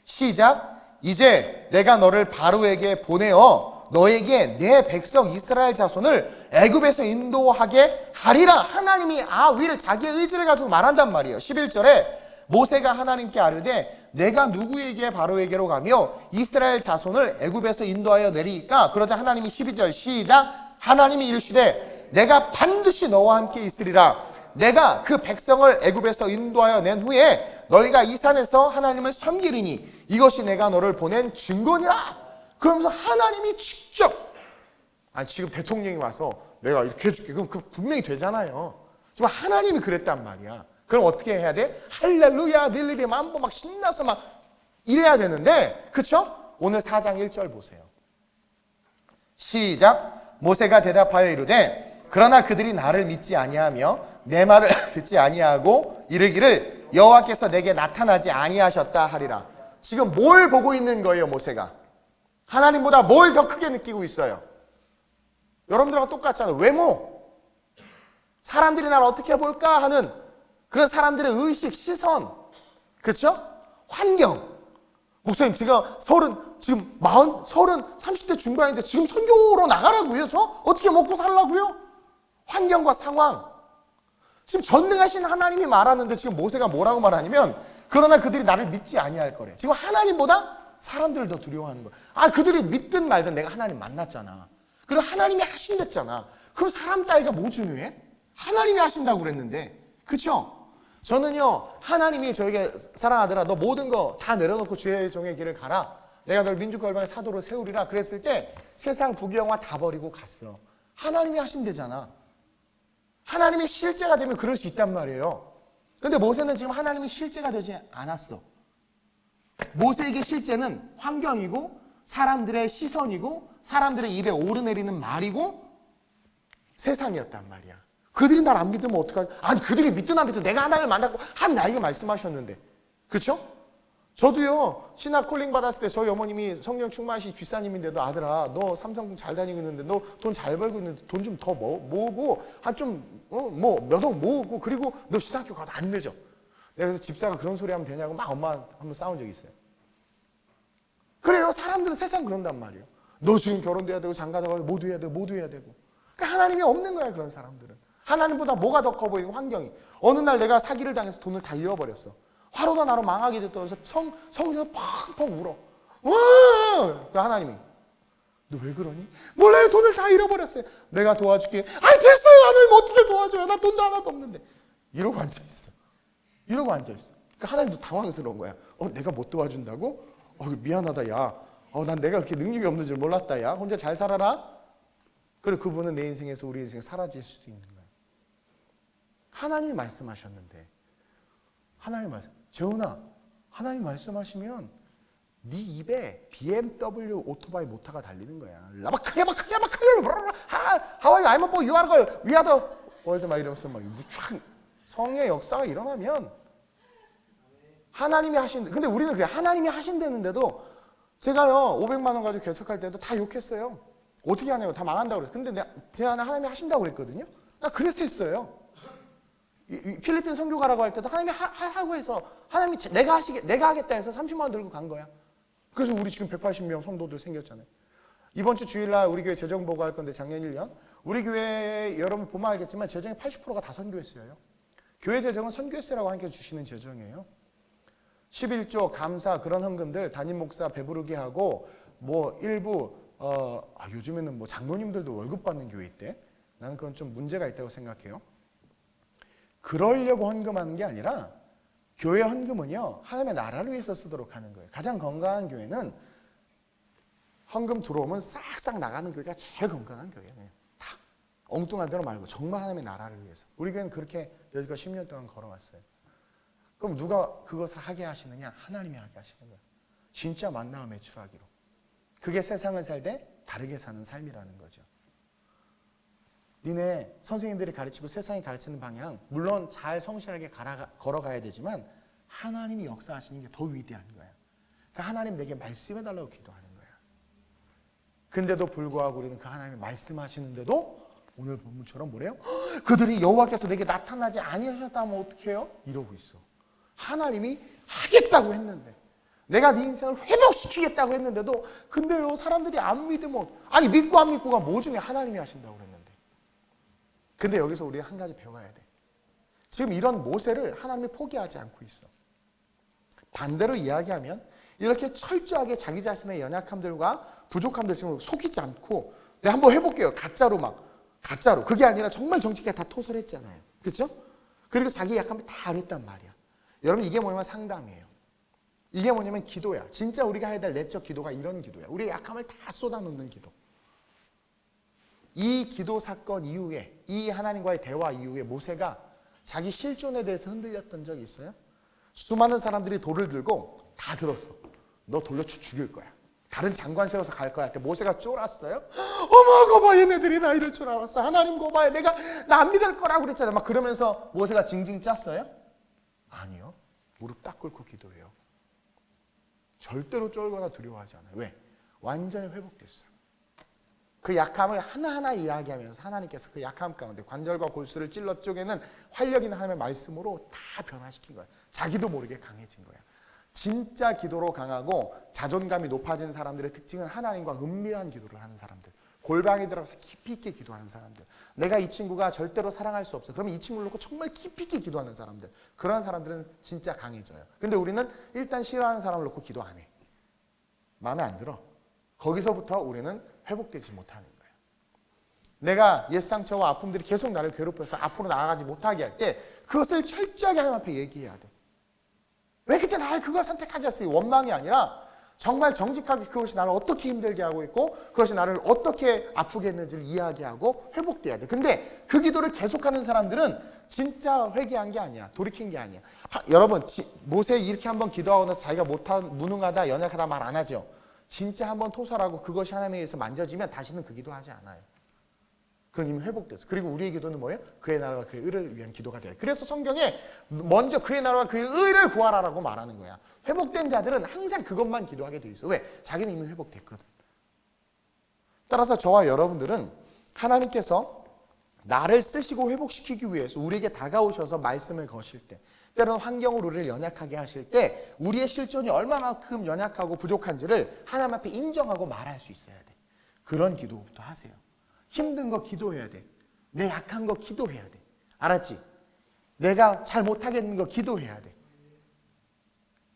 시작. 이제 내가 너를 바로에게 보내어 너에게 내 백성 이스라엘 자손을 애굽에서 인도하게 하리라. 하나님이 위를 자기의 의지를 가지고 말한단 말이에요. 11절에 모세가 하나님께 아뢰되 내가 누구에게 바로에게로 가며 이스라엘 자손을 애굽에서 인도하여 내리까. 그러자 하나님이 12절 시작. 하나님이 이르시되 내가 반드시 너와 함께 있으리라. 내가 그 백성을 애굽에서 인도하여 낸 후에 너희가 이 산에서 하나님을 섬기리니 이것이 내가 너를 보낸 증거니라. 그러면서 하나님이 직접 지금 대통령이 와서 내가 이렇게 해줄게. 그럼 그 분명히 되잖아요. 지금 하나님이 그랬단 말이야. 그럼 어떻게 해야 돼? 할렐루야 닐리리 만보 막 신나서 막 이래야 되는데, 그쵸? 오늘 4장 1절 보세요. 시작. 모세가 대답하여 이르되 그러나 그들이 나를 믿지 아니하며 내 말을 듣지 아니하고 이르기를 여호와께서 내게 나타나지 아니하셨다 하리라. 지금 뭘 보고 있는 거예요? 모세가 하나님보다 뭘 더 크게 느끼고 있어요? 여러분들하고 똑같잖아요. 외모, 사람들이 나를 어떻게 볼까 하는 그런 사람들의 의식, 시선, 그렇죠? 환경. 목사님 제가 30대 중반인데 지금 선교로 나가라고요? 저 어떻게 먹고 살라고요? 환경과 상황. 지금 전능하신 하나님이 말하는데 지금 모세가 뭐라고 말하냐면 그러나 그들이 나를 믿지 아니할 거래. 지금 하나님보다 사람들을 더 두려워하는 거야. 그들이 믿든 말든 내가 하나님 만났잖아. 그리고 하나님이 하신댔잖아. 그럼 사람 따위가 뭐 중요해? 하나님이 하신다고 그랬는데. 그렇죠? 저는요, 하나님이 저에게 사랑하더라, 너 모든 거 다 내려놓고 주의 종의 길을 가라. 내가 널 민족과 열방의 사도로 세우리라. 그랬을 때 세상 부귀영화 다 버리고 갔어. 하나님이 하신대잖아. 하나님이 실제가 되면 그럴 수 있단 말이에요. 근데 모세는 지금 하나님이 실제가 되지 않았어. 모세에게 실제는 환경이고 사람들의 시선이고 사람들의 입에 오르내리는 말이고 세상이었단 말이야. 그들이 날 안 믿으면 어떡하지? 그들이 믿든 안 믿든 내가 하나님을 만났고 나에게 말씀하셨는데. 그렇죠? 저도요, 신학 콜링 받았을 때 저희 어머님이 성령 충만하신 뒷사님인데도 아들아, 너 삼성 잘 다니고 있는데 너 돈 잘 벌고 있는데 돈 좀 더 모으고 몇 억 모으고 그리고 너 신학교 가도 안 늦어. 내가 그래서 집사가 그런 소리 하면 되냐고 막 엄마 한번 싸운 적이 있어요. 그래요. 사람들은 세상 그런단 말이에요. 너 지금 결혼도 해야 되고 장가도 가고 모두 해야 되고. 그러니까 하나님이 없는 거야, 그런 사람들은. 하나님보다 뭐가 더 커 보이는 환경이. 어느 날 내가 사기를 당해서 돈을 다 잃어버렸어. 화로가 나로 망하게 됐다면서 성에서 펑펑 울어. 와! 그 하나님이 너 왜 그러니? 몰라요. 돈을 다 잃어버렸어요. 내가 도와줄게. 됐어요. 하나님 어떻게 도와줘요? 나 돈도 하나도 없는데. 이러고 앉아있어. 그러니까 하나님도 당황스러운 거야. 내가 못 도와준다고? 미안하다 야. 난 내가 그렇게 능력이 없는 줄 몰랐다 야. 혼자 잘 살아라. 그리고 그분은 내 인생에서 우리 인생에 사라질 수도 있는 거야. 하나님이 말씀하셨는데 재훈아, 하나님 말씀하시면 네 입에 BMW 오토바이 모터가 달리는 거야. How are you? I'm a boy. You are a girl. We are the world. 막 이러면서 막 성의 역사가 일어나면 하나님이 하신. 근데 우리는 그래 하나님이 하신다는데도 제가요 500만 원 가지고 개척할 때도 다 욕했어요. 어떻게 하냐고 다 망한다고 그랬어요. 근데 제 안에 하나님이 하신다고 그랬거든요. 나 그래서 했어요. 이 필리핀 선교 가라고 할 때도 하나님이 하라고 해서 하나님이 내가 하겠다 해서 30만 원 들고 간 거야. 그래서 우리 지금 180명 성도들 생겼잖아요. 이번 주 주일날 우리 교회 재정 보고할 건데 작년 1년 우리 교회 여러분 보면 알겠지만 재정의 80%가 다 선교회세예요. 교회 재정은 선교회세라고 함께 주시는 재정이에요. 11조 감사 그런 헌금들 담임 목사 배부르게 하고 뭐 일부 요즘에는 뭐 장로님들도 월급 받는 교회 있대. 나는 그건 좀 문제가 있다고 생각해요. 그러려고 헌금하는 게 아니라 교회 헌금은요 하나님의 나라를 위해서 쓰도록 하는 거예요. 가장 건강한 교회는 헌금 들어오면 싹싹 나가는 교회가 제일 건강한 교회예요. 다 엉뚱한 대로 말고 정말 하나님의 나라를 위해서. 우리 교회는 그렇게 여지껏 10년 동안 걸어왔어요. 그럼 누가 그것을 하게 하시느냐? 하나님이 하게 하시는 거예요. 진짜 만나와 매출하기로. 그게 세상을 살 때 다르게 사는 삶이라는 거죠. 니네 선생님들이 가르치고 세상이 가르치는 방향 물론 잘 성실하게 걸어가야 되지만 하나님이 역사하시는 게 더 위대한 거야. 그러니까 하나님 내게 말씀해달라고 기도하는 거야. 근데도 불구하고 우리는 그 하나님이 말씀하시는데도 오늘 본문처럼 뭐래요? 그들이 여호와께서 내게 나타나지 아니하셨다면 어떡해요? 이러고 있어. 하나님이 하겠다고 했는데 내가 네 인생을 회복시키겠다고 했는데도 근데요 사람들이 안 믿으면 아니 믿고 안 믿고가 뭐 중에 하나님이 하신다고 그랬는데 근데 여기서 우리가 한 가지 배워야 돼. 지금 이런 모세를 하나님이 포기하지 않고 있어. 반대로 이야기하면 이렇게 철저하게 자기 자신의 연약함들과 부족함들 지금 속이지 않고 내가 한번 해볼게요. 가짜로 그게 아니라 정말 정직하게 다 토설했잖아요. 그렇죠? 그리고 자기 약함을 다 알았단 말이야. 여러분 이게 뭐냐면 상담이에요. 이게 뭐냐면 기도야. 진짜 우리가 해야 될 내적 기도가 이런 기도야. 우리의 약함을 다 쏟아놓는 기도. 이 기도 사건 이후에 이 하나님과의 대화 이후에 모세가 자기 실존에 대해서 흔들렸던 적이 있어요? 수많은 사람들이 돌을 들고 다 들었어. 너 돌로 죽일 거야. 다른 장관 세워서 갈 거야. 할 때 모세가 쫄았어요. 어머 거봐 얘네들이 나 이럴 줄 알았어. 하나님 거봐요. 내가 나 안 믿을 거라고 그랬잖아. 막 그러면서 모세가 징징 짰어요? 아니요. 무릎 딱 꿇고 기도해요. 절대로 쫄거나 두려워하지 않아요. 왜? 완전히 회복됐어요. 그 약함을 하나하나 이야기하면서 하나님께서 그 약함 가운데 관절과 골수를 찔러 쪼개는 활력 있는 하나님의 말씀으로 다 변화시킨 거예요. 자기도 모르게 강해진 거예요. 진짜 기도로 강하고 자존감이 높아진 사람들의 특징은 하나님과 은밀한 기도를 하는 사람들. 골방에 들어가서 깊이 있게 기도하는 사람들. 내가 이 친구가 절대로 사랑할 수 없어. 그러면 이 친구를 놓고 정말 깊이 있게 기도하는 사람들. 그런 사람들은 진짜 강해져요. 근데 우리는 일단 싫어하는 사람을 놓고 기도 안 해. 마음에 안 들어. 거기서부터 우리는 회복되지 못하는 거예요. 내가 옛 상처와 아픔들이 계속 나를 괴롭혀서 앞으로 나아가지 못하게 할 때 그것을 철저하게 하나님 앞에 얘기해야 돼. 왜 그때 나를 그걸 선택하셨어요? 원망이 아니라 정말 정직하게 그것이 나를 어떻게 힘들게 하고 있고 그것이 나를 어떻게 아프게 했는지를 이야기하고 회복돼야 돼. 근데 그 기도를 계속하는 사람들은 진짜 회개한 게 아니야. 돌이킨 게 아니야. 여러분 모세 이렇게 한번 기도하고 나서 자기가 무능하다 연약하다 말 안 하죠. 진짜 한번 토설하고 그것이 하나님에 의해서 만져지면 다시는 그 기도하지 않아요. 그건 이미 회복됐어. 그리고 우리의 기도는 뭐예요? 그의 나라와 그의 의를 위한 기도가 돼요. 그래서 성경에 먼저 그의 나라와 그의 의를 구하라라고 말하는 거야. 회복된 자들은 항상 그것만 기도하게 돼 있어. 왜? 자기는 이미 회복됐거든. 따라서 저와 여러분들은 하나님께서 나를 쓰시고 회복시키기 위해서 우리에게 다가오셔서 말씀을 거실 때 때로는 환경으로 우리를 연약하게 하실 때 우리의 실존이 얼마만큼 연약하고 부족한지를 하나님 앞에 인정하고 말할 수 있어야 돼. 그런 기도부터 하세요. 힘든 거 기도해야 돼. 내 약한 거 기도해야 돼. 알았지? 내가 잘 못하겠는 거 기도해야 돼.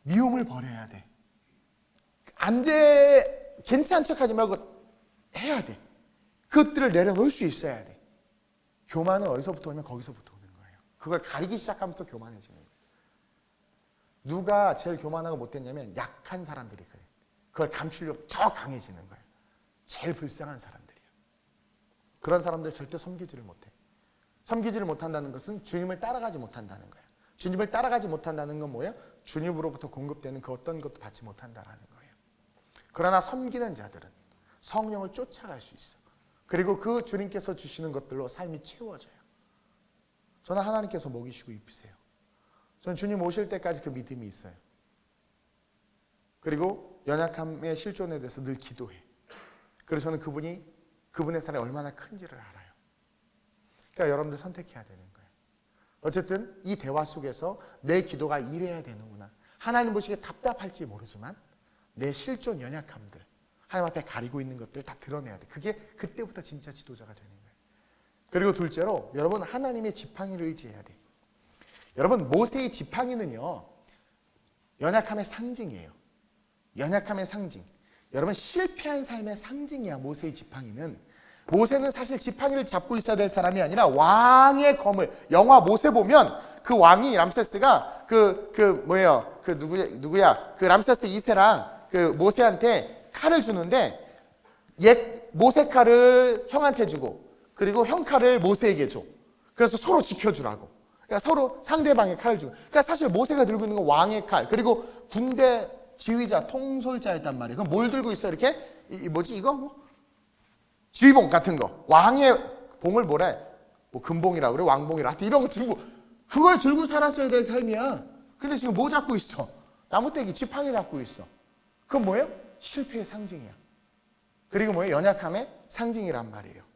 미움을 버려야 돼. 안 돼. 괜찮은 척하지 말고 해야 돼. 그것들을 내려놓을 수 있어야 돼. 교만은 어디서부터 오면 거기서부터 오는 거예요. 그걸 가리기 시작하면서 교만해지는 거예요. 누가 제일 교만하고 못됐냐면 약한 사람들이 그래. 그걸 감추려고 더 강해지는 거예요. 제일 불쌍한 사람들이야. 그런 사람들 절대 섬기지를 못해. 섬기지를 못한다는 것은 주님을 따라가지 못한다는 거예요. 주님을 따라가지 못한다는 건 뭐예요? 주님으로부터 공급되는 그 어떤 것도 받지 못한다는 거예요. 그러나 섬기는 자들은 성령을 쫓아갈 수 있어. 그리고 그 주님께서 주시는 것들로 삶이 채워져요. 저는 하나님께서 먹이시고 입히세요. 저는 주님 오실 때까지 그 믿음이 있어요. 그리고 연약함의 실존에 대해서 늘 기도해. 그래서 저는 그분의 사랑이 얼마나 큰지를 알아요. 그러니까 여러분들 선택해야 되는 거예요. 어쨌든 이 대화 속에서 내 기도가 이래야 되는구나. 하나님 보시기에 답답할지 모르지만 내 실존 연약함들, 하나님 앞에 가리고 있는 것들 다 드러내야 돼. 그게 그때부터 진짜 지도자가 되는 거예요. 그리고 둘째로 여러분 하나님의 지팡이를 의지해야 돼. 여러분 모세의 지팡이는요 연약함의 상징이에요. 연약함의 상징. 여러분 실패한 삶의 상징이야. 모세의 지팡이는. 모세는 사실 지팡이를 잡고 있어야 될 사람이 아니라 왕의 검을, 영화 모세 보면 그 왕이 람세스가 그 람세스 2세랑 그 모세한테 칼을 주는데 모세 칼을 형한테 주고 그리고 형 칼을 모세에게 줘. 그래서 서로 지켜주라고. 그러니까 서로 상대방의 칼을 주고. 그러니까 사실 모세가 들고 있는 건 왕의 칼. 그리고 군대 지휘자, 통솔자였단 말이에요. 그럼 뭘 들고 있어? 이렇게 이거 지휘봉 같은 거. 왕의 봉을 뭐래? 뭐 금봉이라고 그래? 왕봉이라. 하여튼 이런 거 들고 그걸 들고 살았어야 될 삶이야. 근데 지금 뭐 잡고 있어? 나무떼기, 지팡이 잡고 있어. 그건 뭐예요? 실패의 상징이야. 그리고 뭐예요? 연약함의 상징이란 말이에요.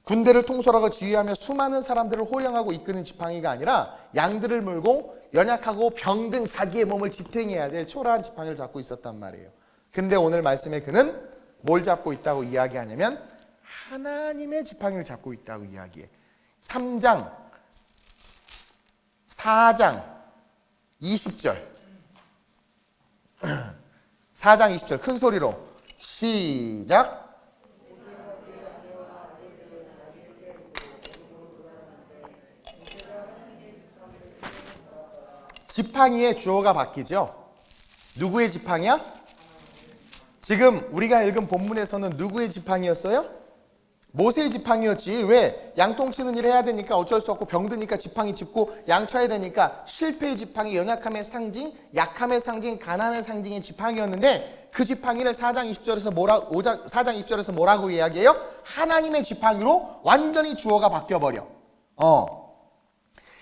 군대를 통솔하고 지휘하며 수많은 사람들을 호령하고 이끄는 지팡이가 아니라 양들을 물고 연약하고 병든 자기의 몸을 지탱해야 될 초라한 지팡이를 잡고 있었단 말이에요. 근데 오늘 말씀에 그는 뭘 잡고 있다고 이야기하냐면 하나님의 지팡이를 잡고 있다고 이야기해. 3장 4장 20절 4장 20절 큰 소리로 시작. 지팡이의 주어가 바뀌죠. 누구의 지팡이야? 지금 우리가 읽은 본문에서는 누구의 지팡이였어요? 모세의 지팡이였지. 왜? 양통치는 일을 해야 되니까 어쩔 수 없고 병드니까 지팡이 짚고 양쳐야 되니까 실패의 지팡이, 연약함의 상징, 약함의 상징, 가난의 상징의 지팡이였는데 그 지팡이를 4장 20절에서 뭐라고 이야기해요? 하나님의 지팡이로 완전히 주어가 바뀌어버려.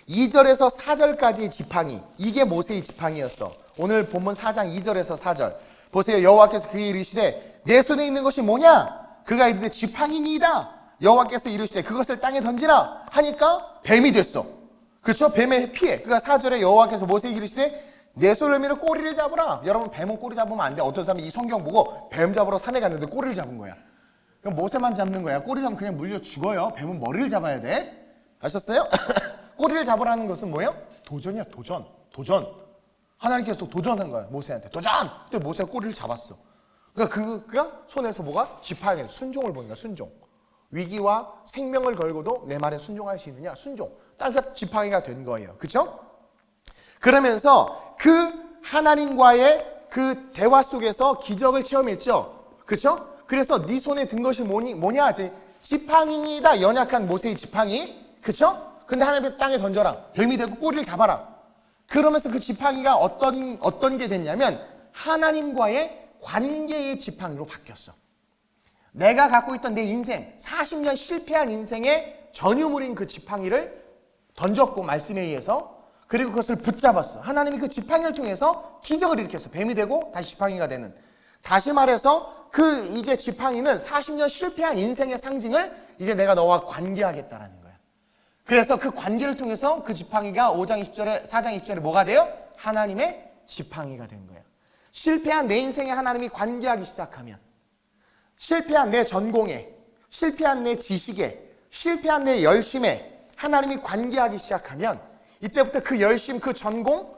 2절에서 4절까지의 지팡이, 이게 모세의 지팡이였어. 오늘 본문 4장 2절에서 4절 보세요. 여호와께서 그에게 이르시되 내 손에 있는 것이 뭐냐? 그가 이르되 지팡이니이다. 여호와께서 이르시되 그것을 땅에 던지라 하니까 뱀이 됐어. 그렇죠? 뱀의 피해. 그러니까 4절에 여호와께서 모세에게 이르시되 내 손을 밀어 꼬리를 잡으라. 여러분 뱀은 꼬리 잡으면 안 돼. 어떤 사람이 이 성경 보고 뱀 잡으러 산에 갔는데 꼬리를 잡은 거야. 그럼 모세만 잡는 거야. 꼬리 잡으면 그냥 물려 죽어요. 뱀은 머리를 잡아야 돼. 아셨어요? 꼬리를 잡으라는 것은 뭐예요? 도전이야. 도전. 하나님께서 도전한 거야. 모세한테. 도전! 근데 모세가 꼬리를 잡았어. 그러니까 그가 손에서 뭐가? 지팡이, 순종을 보니까 순종. 위기와 생명을 걸고도 내 말에 순종할 수 있느냐? 순종. 그러니까 지팡이가 된 거예요. 그렇죠? 그러면서 그 하나님과의 그 대화 속에서 기적을 체험했죠. 그렇죠? 그래서 네 손에 든 것이 뭐냐? 했더니 지팡이니다. 연약한 모세의 지팡이. 그렇죠? 근데 하나님의 땅에 던져라. 뱀이 되고 꼬리를 잡아라. 그러면서 그 지팡이가 어떤 게 됐냐면 하나님과의 관계의 지팡이로 바뀌었어. 내가 갖고 있던 내 인생, 40년 실패한 인생의 전유물인 그 지팡이를 던졌고 말씀에 의해서 그리고 그것을 붙잡았어. 하나님이 그 지팡이를 통해서 기적을 일으켰어. 뱀이 되고 다시 지팡이가 되는. 다시 말해서 그 이제 지팡이는 40년 실패한 인생의 상징을 이제 내가 너와 관계하겠다라는 거야. 그래서 그 관계를 통해서 그 지팡이가 4장 20절에 뭐가 돼요? 하나님의 지팡이가 된 거야. 실패한 내 인생에 하나님이 관계하기 시작하면 실패한 내 전공에, 실패한 내 지식에, 실패한 내 열심에 하나님이 관계하기 시작하면 이때부터 그 열심, 그 전공,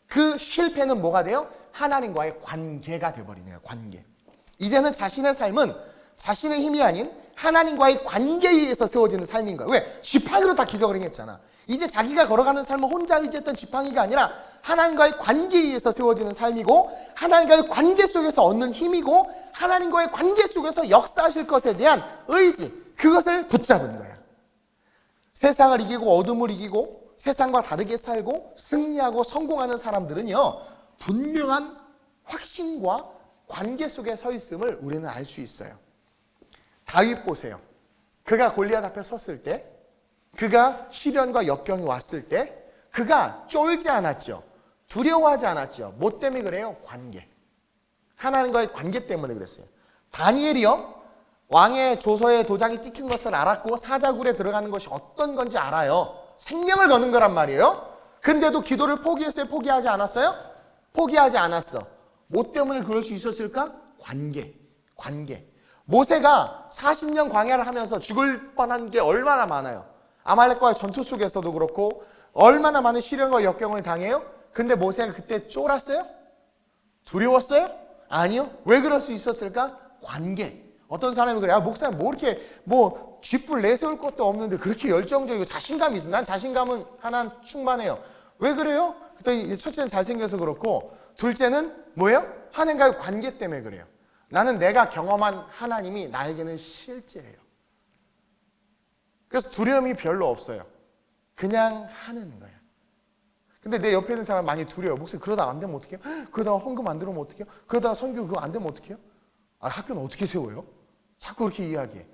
그 실패는 뭐가 돼요? 하나님과의 관계가 되어버리네요. 관계. 이제는 자신의 삶은 자신의 힘이 아닌 하나님과의 관계에 의해서 세워지는 삶인 거예요. 왜? 지팡이로 다 기적을 행했잖아. 이제 자기가 걸어가는 삶은 혼자 의지했던 지팡이가 아니라 하나님과의 관계에 의해서 세워지는 삶이고 하나님과의 관계 속에서 얻는 힘이고 하나님과의 관계 속에서 역사하실 것에 대한 의지, 그것을 붙잡은 거야. 세상을 이기고 어둠을 이기고 세상과 다르게 살고 승리하고 성공하는 사람들은요, 분명한 확신과 관계 속에 서 있음을 우리는 알 수 있어요. 다윗 보세요. 그가 골리앗 앞에 섰을 때, 그가 시련과 역경이 왔을 때 그가 쫄지 않았죠. 두려워하지 않았죠. 뭐 때문에 그래요? 관계. 하나님과의 관계 때문에 그랬어요. 다니엘이요. 왕의 조서에 도장이 찍힌 것을 알았고 사자굴에 들어가는 것이 어떤 건지 알아요. 생명을 거는 거란 말이에요. 근데도 기도를 포기했어요? 포기하지 않았어요? 포기하지 않았어. 뭐 때문에 그럴 수 있었을까? 관계. 모세가 40년 광야를 하면서 죽을 뻔한 게 얼마나 많아요. 아말렉과의 전투 속에서도 그렇고 얼마나 많은 시련과 역경을 당해요. 근데 모세가 그때 쫄았어요? 두려웠어요? 아니요. 왜 그럴 수 있었을까? 관계. 어떤 사람이 그래. 목사님 뭐 이렇게 쥐뿔 내세울 것도 없는데 그렇게 열정적이고 자신감이 있어. 난 자신감은 하나 충만해요. 왜 그래요? 그때 첫째는 잘생겨서 그렇고 둘째는 뭐예요? 하나님과의 관계 때문에 그래요. 나는 내가 경험한 하나님이 나에게는 실제예요. 그래서 두려움이 별로 없어요. 그냥 하는 거야. 근데 내 옆에 있는 사람 많이 두려워. 목사님 그러다 안 되면 어떡해요? 그러다가 헌금 안 들어오면 어떡해요? 그러다가 선교 그거 안 되면 어떡해요? 학교는 어떻게 세워요? 자꾸 그렇게 이야기해.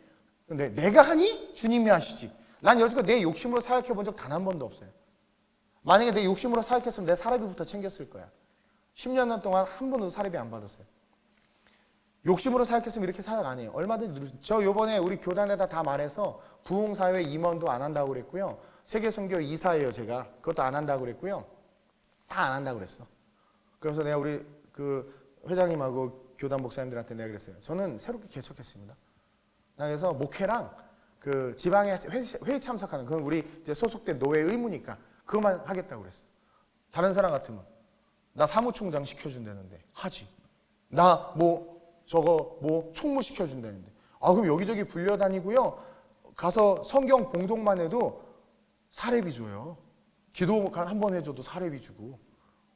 근데 내가 하니? 주님이 하시지. 난 여지껏 내 욕심으로 사역해 본 적 단 한 번도 없어요. 만약에 내 욕심으로 사역했으면 내 사례비부터 챙겼을 거야. 10년 동안 한 번도 사례비 안 받았어요. 욕심으로 사역했으면 이렇게 사역 안 해요. 얼마든지 누르죠. 저 요번에 우리 교단에다 다 말해서 부흥사회 임원도 안 한다고 그랬고요. 세계선교 이사예요 제가. 그것도 안 한다고 그랬고요. 다 안 한다고 그랬어. 그래서 내가 우리 그 회장님하고 교단 목사님들한테 내가 그랬어요. 저는 새롭게 개척했습니다. 그래서 목회랑 그 지방에 회의 참석하는 그건 우리 이제 소속된 노회 의무니까 그것만 하겠다고 그랬어. 다른 사람 같으면 나 사무총장 시켜준다는데 하지. 나 총무 시켜준다는데 그럼 여기저기 불려다니고요. 가서 성경 봉독만 해도 사례비 줘요. 기도 한 번 해줘도 사례비 주고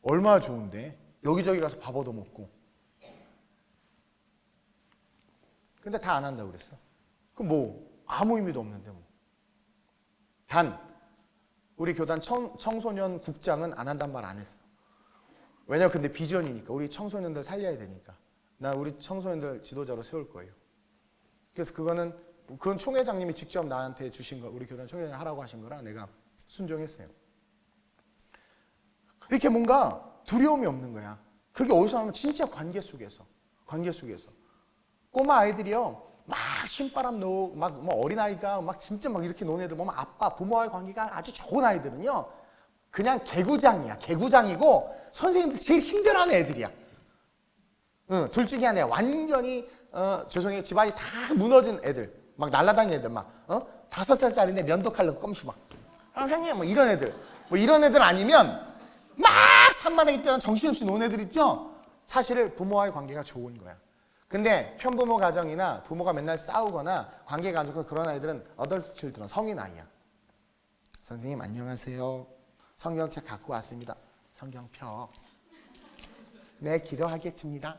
얼마나 좋은데 여기저기 가서 밥 얻어먹고. 근데 다 안 한다고 그랬어. 그럼 아무 의미도 없는데 단 우리 교단 청소년 국장은 안 한단 말 안 했어. 왜냐면 근데 비전이니까 우리 청소년들 살려야 되니까. 나 우리 청소년들 지도자로 세울 거예요. 그래서 그건 총회장님이 직접 나한테 주신 거, 우리 교단 총회장이 하라고 하신 거라 내가 순종했어요. 이렇게 뭔가 두려움이 없는 거야. 그게 어디서 하면 진짜 관계 속에서. 꼬마 아이들이요, 막 신바람 넣고, 어린아이가 진짜 이렇게 노는 애들 보면 부모와의 관계가 아주 좋은 아이들은요, 그냥 개구장이고, 선생님들 제일 힘들어하는 애들이야. 둘 중에 하나야. 완전히, 죄송해요. 집안이 다 무너진 애들. 날아다니는 애들, 5살짜리인데 면도칼로 껌시 선생님, 이런 애들. 이런 애들 아니면, 산만하게 뛰어난 정신없이 노는 애들 있죠? 사실 부모와의 관계가 좋은 거야. 근데 편부모 가정이나 부모가 맨날 싸우거나 관계가 안 좋고 그런 아이들은 어덜트 칠드런, 성인 아이야. 선생님 안녕하세요. 성경책 갖고 왔습니다. 성경 펴. 네, 기도하겠습니다.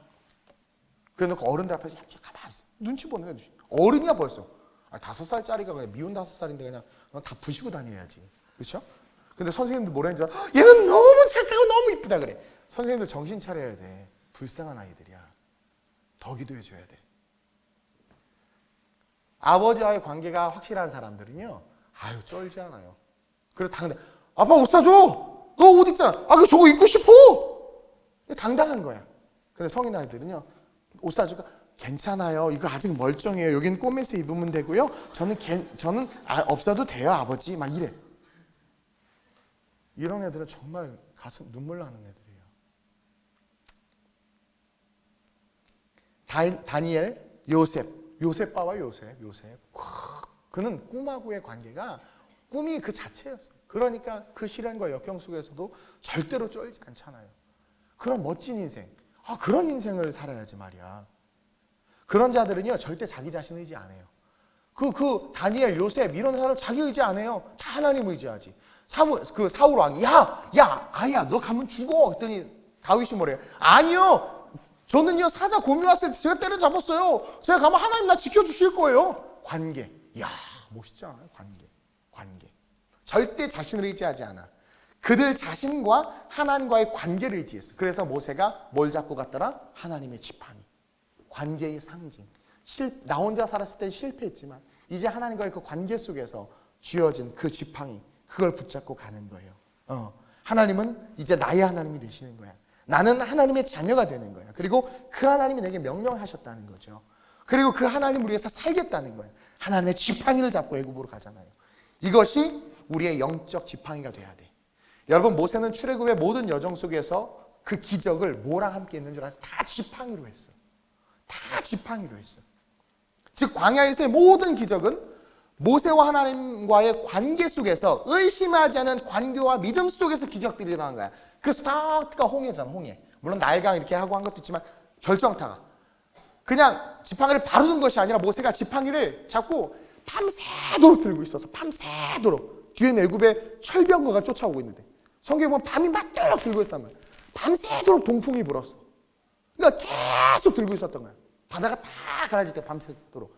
그래놓고 어른들 앞에서 가만히 있어. 눈치 보는 거야. 어른이야 벌써. 5살짜리가 그냥 미운 5살인데 그냥 다 부시고 다녀야지. 그렇죠? 근데 선생님들 뭐라 했는지 알아? 얘는 너무 착하고 너무 이쁘다 그래. 선생님들 정신 차려야 돼. 불쌍한 아이들이야. 더 기도해줘야 돼. 아버지와의 관계가 확실한 사람들은요, 쩔지 않아요. 그래서 아빠 옷 사줘! 너 옷 있잖아. 저거 입고 싶어! 당당한 거야. 근데 성인 아이들은요, 옷 사줄까? 괜찮아요. 이거 아직 멀쩡해요. 여기는 꼬매서 입으면 되고요. 저는 없어도 돼요, 아버지. 이래. 이런 애들은 정말 가슴 눈물 나는 애들이에요. 다니엘, 요셉 봐봐, 요셉. 그는 꿈하고의 관계가 꿈이 그 자체였어. 그러니까 그 시련과 역경 속에서도 절대로 쫄지 않잖아요. 그런 멋진 인생, 그런 인생을 살아야지 말이야. 그런 자들은요 절대 자기 자신 의지 안 해요. 그 다니엘, 요셉 이런 사람 자기 의지 안 해요. 다 하나님 의지하지. 사울 왕이 아야 너 가면 죽어. 그랬더니 다윗이 뭐래요? 아니요. 저는요 사자 곰이 왔을 때 제가 때려잡았어요. 제가 가면 하나님 나 지켜주실 거예요. 관계. 멋있지 않아요? 관계. 절대 자신을 의지하지 않아. 그들 자신과 하나님과의 관계를 의지했어. 그래서 모세가 뭘 잡고 갔더라? 하나님의 지팡이. 관계의 상징. 나 혼자 살았을 땐 실패했지만 이제 하나님과의 그 관계 속에서 쥐어진 그 지팡이, 그걸 붙잡고 가는 거예요. 하나님은 이제 나의 하나님이 되시는 거야. 나는 하나님의 자녀가 되는 거야. 그리고 그 하나님이 내게 명령하셨다는 거죠. 그리고 그 하나님을 위해서 살겠다는 거예요. 하나님의 지팡이를 잡고 애굽으로 가잖아요. 이것이 우리의 영적 지팡이가 돼야 돼. 여러분, 모세는 출애굽의 모든 여정 속에서 그 기적을 뭐랑 함께 했는 줄 아세요? 다 지팡이로 했어. 다 지팡이로 했어. 즉 광야에서의 모든 기적은 모세와 하나님과의 관계 속에서 의심하지 않은 관계와 믿음 속에서 기적들이 일어난 거야. 그 스타트가 홍해잖아, 홍해. 물론 나일강 이렇게 하고 한 것도 있지만 결정타가 그냥 지팡이를 바로 든 것이 아니라 모세가 지팡이를 잡고 밤새도록 들고 있어서 밤새도록 뒤에 애굽의 철병거가 쫓아오고 있는데 성경에 보면 밤이 맞도록 들고 있었단 말이야. 밤새도록 동풍이 불었어. 그러니까 계속 들고 있었던 거야. 바다가 다 가라질 때 밤새도록.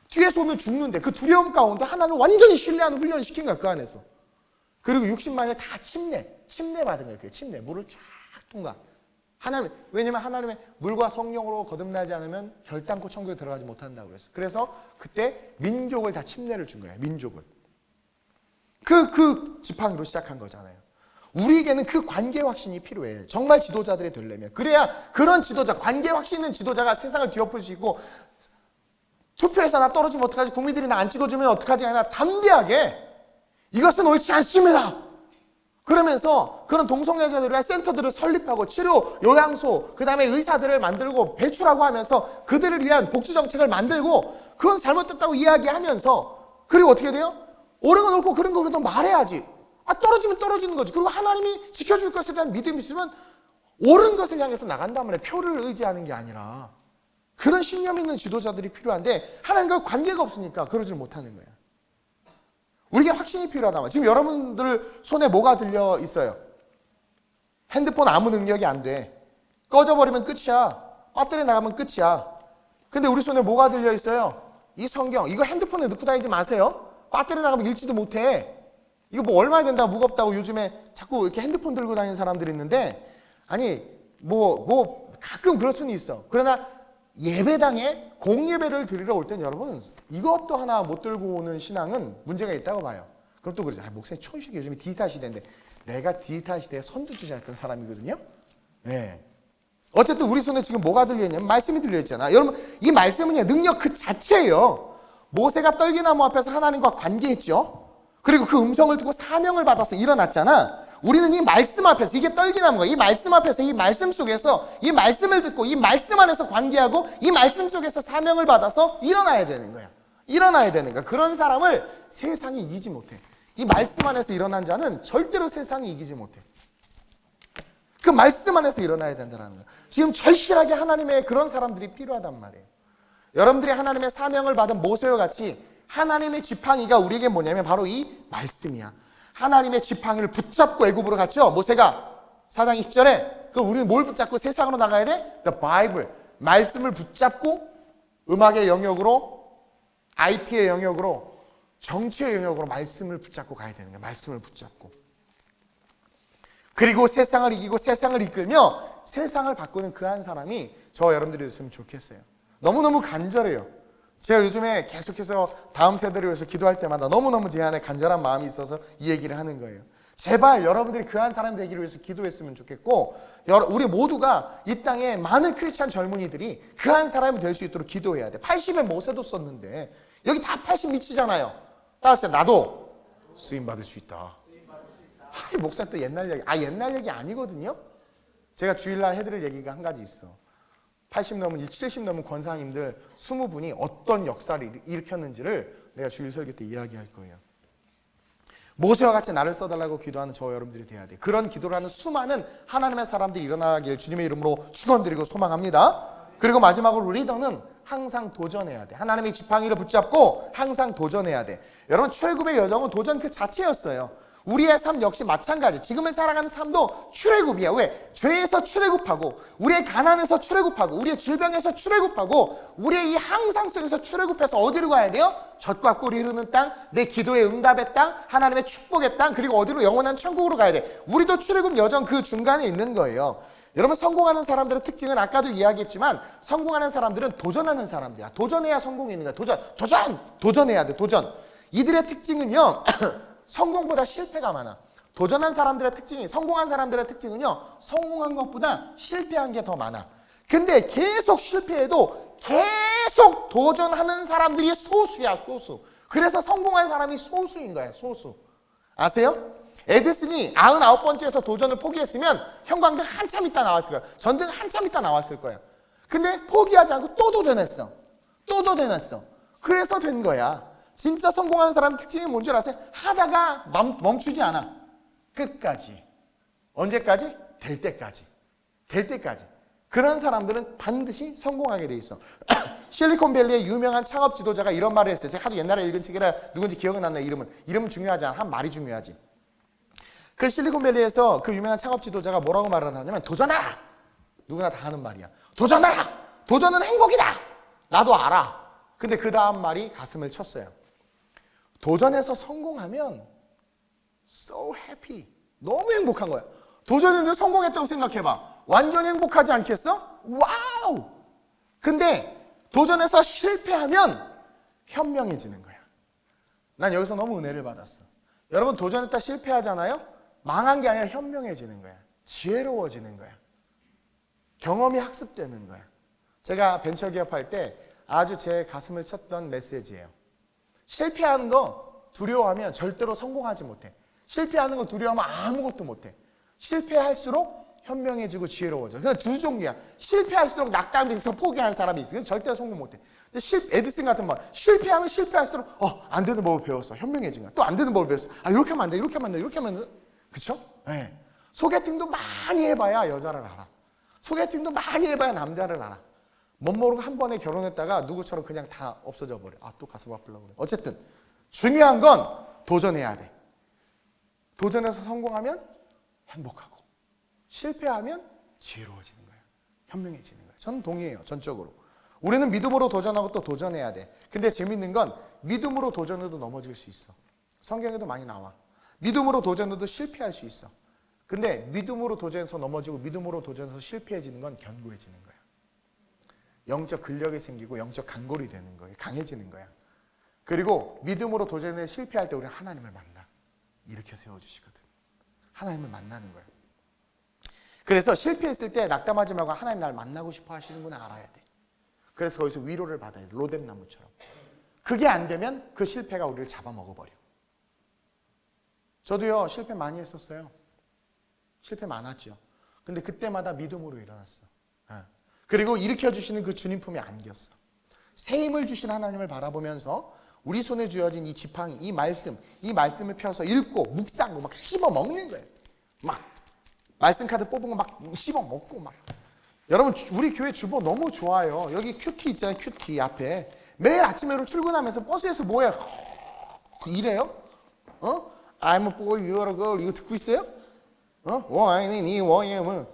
뒤에서 오면 죽는데 그 두려움 가운데 하나는 완전히 신뢰하는 훈련을 시킨 거야, 그 안에서. 그리고 60만일 다 침례 받은 거예요. 그 침례, 물을 쫙 통과. 하나님, 왜냐면 하나님의 물과 성령으로 거듭나지 않으면 결단코 천국에 들어가지 못한다고 그랬어요. 그래서 그때 민족을 다 침례를 준 거예요, 민족을. 그 지팡이로 시작한 거잖아요. 우리에게는 그 관계 확신이 필요해. 정말 지도자들이 되려면. 그래야 그런 지도자, 관계 확신 있는 지도자가 세상을 뒤엎을 수 있고, 투표에서 나 떨어지면 어떡하지? 국민들이 나 안 찍어주면 어떡하지? 아니라 담대하게 이것은 옳지 않습니다. 그러면서 그런 동성애자들을 위한 센터들을 설립하고 치료, 요양소, 그 다음에 의사들을 만들고 배출하고 하면서 그들을 위한 복지 정책을 만들고 그건 잘못됐다고 이야기하면서 그리고 어떻게 돼요? 옳은 건 옳고 그런 거 그래도 말해야지. 떨어지면 떨어지는 거지. 그리고 하나님이 지켜줄 것에 대한 믿음이 있으면 옳은 것을 향해서 나간단 말이에요. 표를 의지하는 게 아니라. 그런 신념 있는 지도자들이 필요한데 하나님과 관계가 없으니까 그러질 못하는 거예요. 우리에게 확신이 필요하단 말이에요. 지금 여러분들 손에 뭐가 들려 있어요? 핸드폰 아무 능력이 안 돼. 꺼져버리면 끝이야. 배터리 나가면 끝이야. 근데 우리 손에 뭐가 들려 있어요? 이 성경. 이거 핸드폰에 넣고 다니지 마세요. 배터리 나가면 읽지도 못해. 이거 뭐 얼마나 된다고 무겁다고 요즘에 자꾸 이렇게 핸드폰 들고 다니는 사람들이 있는데, 아니 뭐 가끔 그럴 수는 있어. 그러나 예배당에 공예배를 드리러 올 땐 여러분 이것도 하나 못 들고 오는 신앙은 문제가 있다고 봐요. 그럼 또 그러죠. 목사님 촌식이 요즘에 디지털 시대인데. 내가 디지털 시대에 선두주자였던 사람이거든요. 네. 어쨌든 우리 손에 지금 뭐가 들려있냐면 말씀이 들려있잖아. 여러분 이 말씀은 능력 그 자체예요. 모세가 떨기나무 앞에서 하나님과 관계했죠. 그리고 그 음성을 듣고 사명을 받아서 일어났잖아. 우리는 이 말씀 앞에서, 이게 떨기나무가 이 말씀 앞에서, 이 말씀 속에서 이 말씀을 듣고 이 말씀 안에서 관계하고 이 말씀 속에서 사명을 받아서 일어나야 되는 거야. 일어나야 되는 거야. 그런 사람을 세상이 이기지 못해. 이 말씀 안에서 일어난 자는 절대로 세상이 이기지 못해. 그 말씀 안에서 일어나야 된다는 거야. 지금 절실하게 하나님의 그런 사람들이 필요하단 말이에요. 여러분들이 하나님의 사명을 받은 모세와 같이 하나님의 지팡이가 우리에게 뭐냐면 바로 이 말씀이야. 하나님의 지팡이를 붙잡고 애굽으로 갔죠. 모세가 4장 20절에 그럼 우리는 뭘 붙잡고 세상으로 나가야 돼? The Bible. 말씀을 붙잡고 음악의 영역으로, IT의 영역으로, 정치의 영역으로 말씀을 붙잡고 가야 되는 거야. 말씀을 붙잡고. 그리고 세상을 이기고 세상을 이끌며 세상을 바꾸는 그 한 사람이 저 여러분들이 됐으면 좋겠어요. 너무너무 간절해요. 제가 요즘에 계속해서 다음 세대를 위해서 기도할 때마다 너무너무 제 안에 간절한 마음이 있어서 이 얘기를 하는 거예요. 제발 여러분들이 그 한 사람 되기를 위해서 기도했으면 좋겠고, 우리 모두가 이 땅에 많은 크리스찬 젊은이들이 그 한 사람이 될 수 있도록 기도해야 돼. 80에 모세도 썼는데 여기 다 80 미치잖아요. 따라서 나도 쓰임받을 수 있다. 목사님 또 옛날 얘기. 옛날 얘기 아니거든요. 제가 주일날 해드릴 얘기가 한 가지 있어. 80 넘은, 70 넘은 권사님들 20분이 어떤 역사를 일으켰는지를 내가 주일 설교 때 이야기할 거예요. 모세와 같이 나를 써달라고 기도하는 저 여러분들이 돼야 돼. 그런 기도를 하는 수많은 하나님의 사람들이 일어나길 주님의 이름으로 축원드리고 소망합니다. 그리고 마지막으로 리더는 항상 도전해야 돼. 하나님의 지팡이를 붙잡고 항상 도전해야 돼. 여러분 출애굽의 여정은 도전 그 자체였어요. 우리의 삶 역시 마찬가지. 지금을 살아가는 삶도 출애굽이야. 왜? 죄에서 출애굽하고, 우리의 가난에서 출애굽하고, 우리의 질병에서 출애굽하고, 우리의 이 항상 속에서 출애굽해서 어디로 가야 돼요? 젖과 꿀이 흐르는 땅, 내 기도의 응답의 땅, 하나님의 축복의 땅, 그리고 어디로? 영원한 천국으로 가야 돼. 우리도 출애굽 여정 그 중간에 있는 거예요. 여러분 성공하는 사람들의 특징은 아까도 이야기했지만 성공하는 사람들은 도전하는 사람들이야. 도전해야 성공이 있는 거야. 도전해야 돼. 도전. 이들의 특징은요. 성공보다 실패가 많아. 도전한 사람들의 특징이, 성공한 사람들의 특징은요, 성공한 것보다 실패한 게 더 많아. 근데 계속 실패해도 계속 도전하는 사람들이 소수야, 소수. 그래서 성공한 사람이 소수인 거야, 소수. 아세요? 에디슨이 99번째에서 도전을 포기했으면 형광등 한참 있다 나왔을 거야. 전등 한참 있다 나왔을 거야. 근데 포기하지 않고 또 도전했어. 또 도전했어. 그래서 된 거야. 진짜 성공하는 사람 특징이 뭔지 아세요? 하다가 멈추지 않아. 끝까지. 언제까지? 될 때까지. 될 때까지. 그런 사람들은 반드시 성공하게 돼 있어. 실리콘밸리의 유명한 창업 지도자가 이런 말을 했어요. 제가 하도 옛날에 읽은 책이라 누군지 기억은 안 나요. 이름은 중요하지 않아. 한 말이 중요하지. 그 실리콘밸리에서 그 유명한 창업 지도자가 뭐라고 말을 하냐면 도전하라! 누구나 다 하는 말이야. 도전하라! 도전은 행복이다! 나도 알아. 근데 그 다음 말이 가슴을 쳤어요. 도전해서 성공하면 so happy. 너무 행복한 거야. 도전했는데 성공했다고 생각해봐. 완전 행복하지 않겠어? 와우! 근데 도전해서 실패하면 현명해지는 거야. 난 여기서 너무 은혜를 받았어. 여러분 도전했다 실패하잖아요? 망한 게 아니라 현명해지는 거야. 지혜로워지는 거야. 경험이 학습되는 거야. 제가 벤처기업 할 때 아주 제 가슴을 쳤던 메시지예요. 실패하는 거 두려워하면 절대로 성공하지 못해. 실패하는 거 두려워하면 아무것도 못해. 실패할수록 현명해지고 지혜로워져. 그냥 두 종류야. 실패할수록 낙담이 돼서 포기하는 사람이 있으면 절대 성공 못해. 근데 에디슨 같은 말, 실패하면 실패할수록 안 되는 법을 배웠어. 현명해진 거야. 또 안 되는 법을 배웠어. 이렇게 하면 안 돼. 이렇게 하면 안 돼. 이렇게 하면 안 돼. 그렇죠? 네. 소개팅도 많이 해봐야 여자를 알아. 소개팅도 많이 해봐야 남자를 알아. 못 모르고 한 번에 결혼했다가 누구처럼 그냥 다 없어져 버려. 또 가슴 아프려고 그래. 어쨌든 중요한 건 도전해야 돼. 도전해서 성공하면 행복하고 실패하면 지혜로워지는 거예요. 현명해지는 거예요. 저는 동의해요. 전적으로. 우리는 믿음으로 도전하고 또 도전해야 돼. 근데 재밌는 건 믿음으로 도전해도 넘어질 수 있어. 성경에도 많이 나와. 믿음으로 도전해도 실패할 수 있어. 근데 믿음으로 도전해서 넘어지고 믿음으로 도전해서 실패해지는 건 견고해지는 거야. 영적 근력이 생기고 영적 간골이 되는 거예요. 강해지는 거야. 그리고 믿음으로 도전해 실패할 때 우리는 하나님을 만나. 이렇게 세워주시거든. 하나님을 만나는 거야. 그래서 실패했을 때 낙담하지 말고 하나님 날 만나고 싶어 하시는구나 알아야 돼. 그래서 거기서 위로를 받아야 돼. 로뎀나무처럼. 그게 안 되면 그 실패가 우리를 잡아먹어버려. 저도요 실패 많이 했었어요. 실패 많았죠. 근데 그때마다 믿음으로 일어났어. 그리고 일으켜주시는 그 주님 품에 안겼어. 새 힘을 주신 하나님을 바라보면서 우리 손에 쥐어진 이 지팡이, 이 말씀을 펴서 읽고 묵상하고 막 씹어 먹는 거예요. 막 말씀 카드 뽑은 거 막 씹어 먹고 막. 여러분 우리 교회 주보 너무 좋아요. 여기 큐티 있잖아요. 큐티 앞에 매일 아침에 출근하면서 버스에서 뭐야 이래요? I'm a boy, you're a girl 이거 듣고 있어요? 와인이 워예 뭐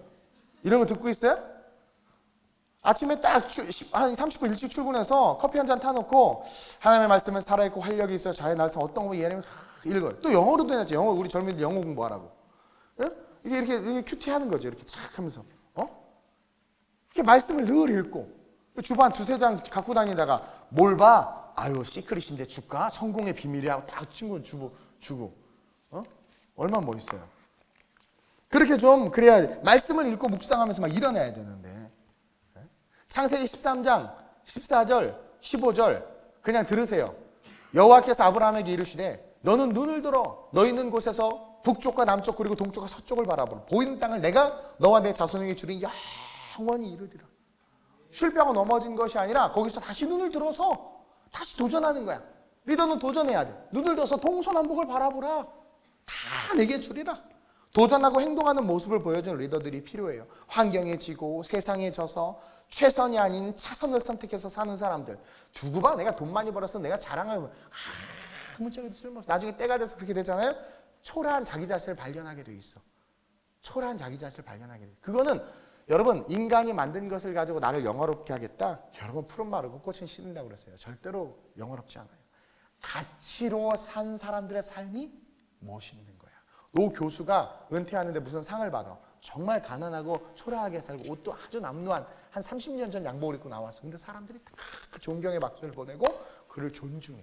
이런 거 듣고 있어요? 아침에 딱 한 30분 일찍 출근해서 커피 한 잔 타놓고 하나님의 말씀은 살아있고 활력이 있어요. 자의 날성 어떤 거 예레미야 읽어요. 또 영어로도 해야지. 영어 우리 젊은이들 영어 공부하라고. 이게 이렇게 큐티하는 거죠. 이렇게 착 하면서 이렇게 말씀을 늘 읽고 주보 한 두세 장 갖고 다니다가 뭘 봐? 시크릿인데 줄까? 성공의 비밀이라고 딱 친구 주고 얼마나 멋있어요. 그렇게 좀 그래야 말씀을 읽고 묵상하면서 막 일어나야 되는데 창세기 13장 14절 15절 그냥 들으세요. 여호와께서 아브라함에게 이르시되 너는 눈을 들어 너 있는 곳에서 북쪽과 남쪽 그리고 동쪽과 서쪽을 바라보라. 보이는 땅을 내가 너와 내 자손에게 주리 영원히 이르리라. 실패하고 넘어진 것이 아니라 거기서 다시 눈을 들어서 다시 도전하는 거야. 리더는 도전해야 돼. 눈을 들어서 동서남북을 바라보라. 다 내게 주리라. 도전하고 행동하는 모습을 보여주는 리더들이 필요해요. 환경에 지고 세상에 져서 최선이 아닌 차선을 선택해서 사는 사람들. 두고 봐. 내가 돈 많이 벌어서 내가 자랑하면 아무짝에도 쓸모없어. 나중에 때가 돼서 그렇게 되잖아요. 초라한 자기 자신을 발견하게 돼 있어. 초라한 자기 자신을 발견하게 돼 있어. 그거는 여러분 인간이 만든 것을 가지고 나를 영화롭게 하겠다. 여러분 푸른 마르고 꽃은 시든다고 그랬어요. 절대로 영화롭지 않아요. 가치로 산 사람들의 삶이 멋있는 거야. 노 교수가 은퇴하는데 무슨 상을 받아. 정말 가난하고 초라하게 살고 옷도 아주 남루한 한 30년 전 양복을 입고 나왔어. 근데 사람들이 다 존경의 박수를 보내고 그를 존중해.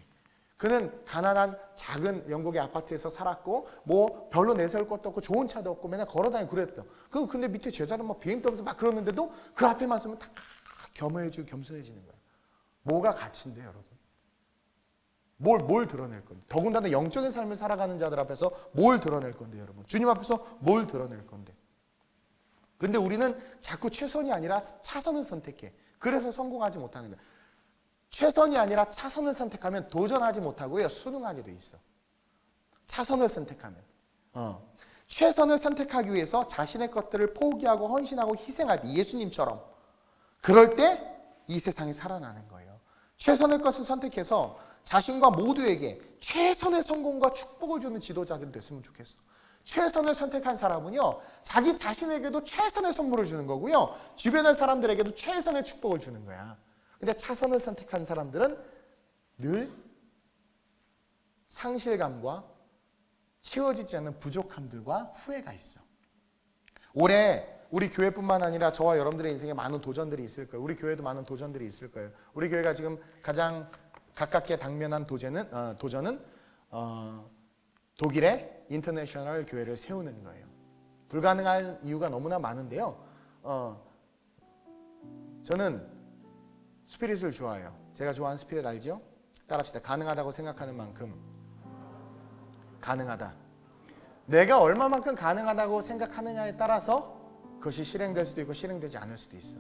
그는 가난한 작은 영국의 아파트에서 살았고 뭐 별로 내세울 것도 없고 좋은 차도 없고 맨날 걸어다니고 그랬대. 근데 밑에 제자는 막 BMW 막 그러는데도 그 앞에만 서면 다 겸허해지고 겸손해지는 거야. 뭐가 가치인데 여러분? 뭘 드러낼 건데? 더군다나 영적인 삶을 살아가는 자들 앞에서 뭘 드러낼 건데 여러분? 주님 앞에서 뭘 드러낼 건데? 근데 우리는 자꾸 최선이 아니라 차선을 선택해. 그래서 성공하지 못하는 거야. 최선이 아니라 차선을 선택하면 도전하지 못하고요. 수능하게 돼 있어. 차선을 선택하면. 최선을 선택하기 위해서 자신의 것들을 포기하고 헌신하고 희생할 때 예수님처럼 그럴 때 이 세상이 살아나는 거예요. 최선의 것을 선택해서 자신과 모두에게 최선의 성공과 축복을 주는 지도자들이 됐으면 좋겠어. 최선을 선택한 사람은요, 자기 자신에게도 최선의 선물을 주는 거고요, 주변의 사람들에게도 최선의 축복을 주는 거야. 근데 차선을 선택한 사람들은 늘 상실감과 채워지지 않는 부족함들과 후회가 있어. 올해 우리 교회뿐만 아니라 저와 여러분들의 인생에 많은 도전들이 있을 거예요. 우리 교회도 많은 도전들이 있을 거예요. 우리 교회가 지금 가장 가깝게 당면한 도전은 독일의 인터내셔널 교회를 세우는 거예요. 불가능한 이유가 너무나 많은데요. 저는 스피릿을 좋아해요. 제가 좋아하는 스피릿 알죠? 따라합시다. 가능하다고 생각하는 만큼 가능하다. 내가 얼마만큼 가능하다고 생각하느냐에 따라서 그것이 실행될 수도 있고 실행되지 않을 수도 있어.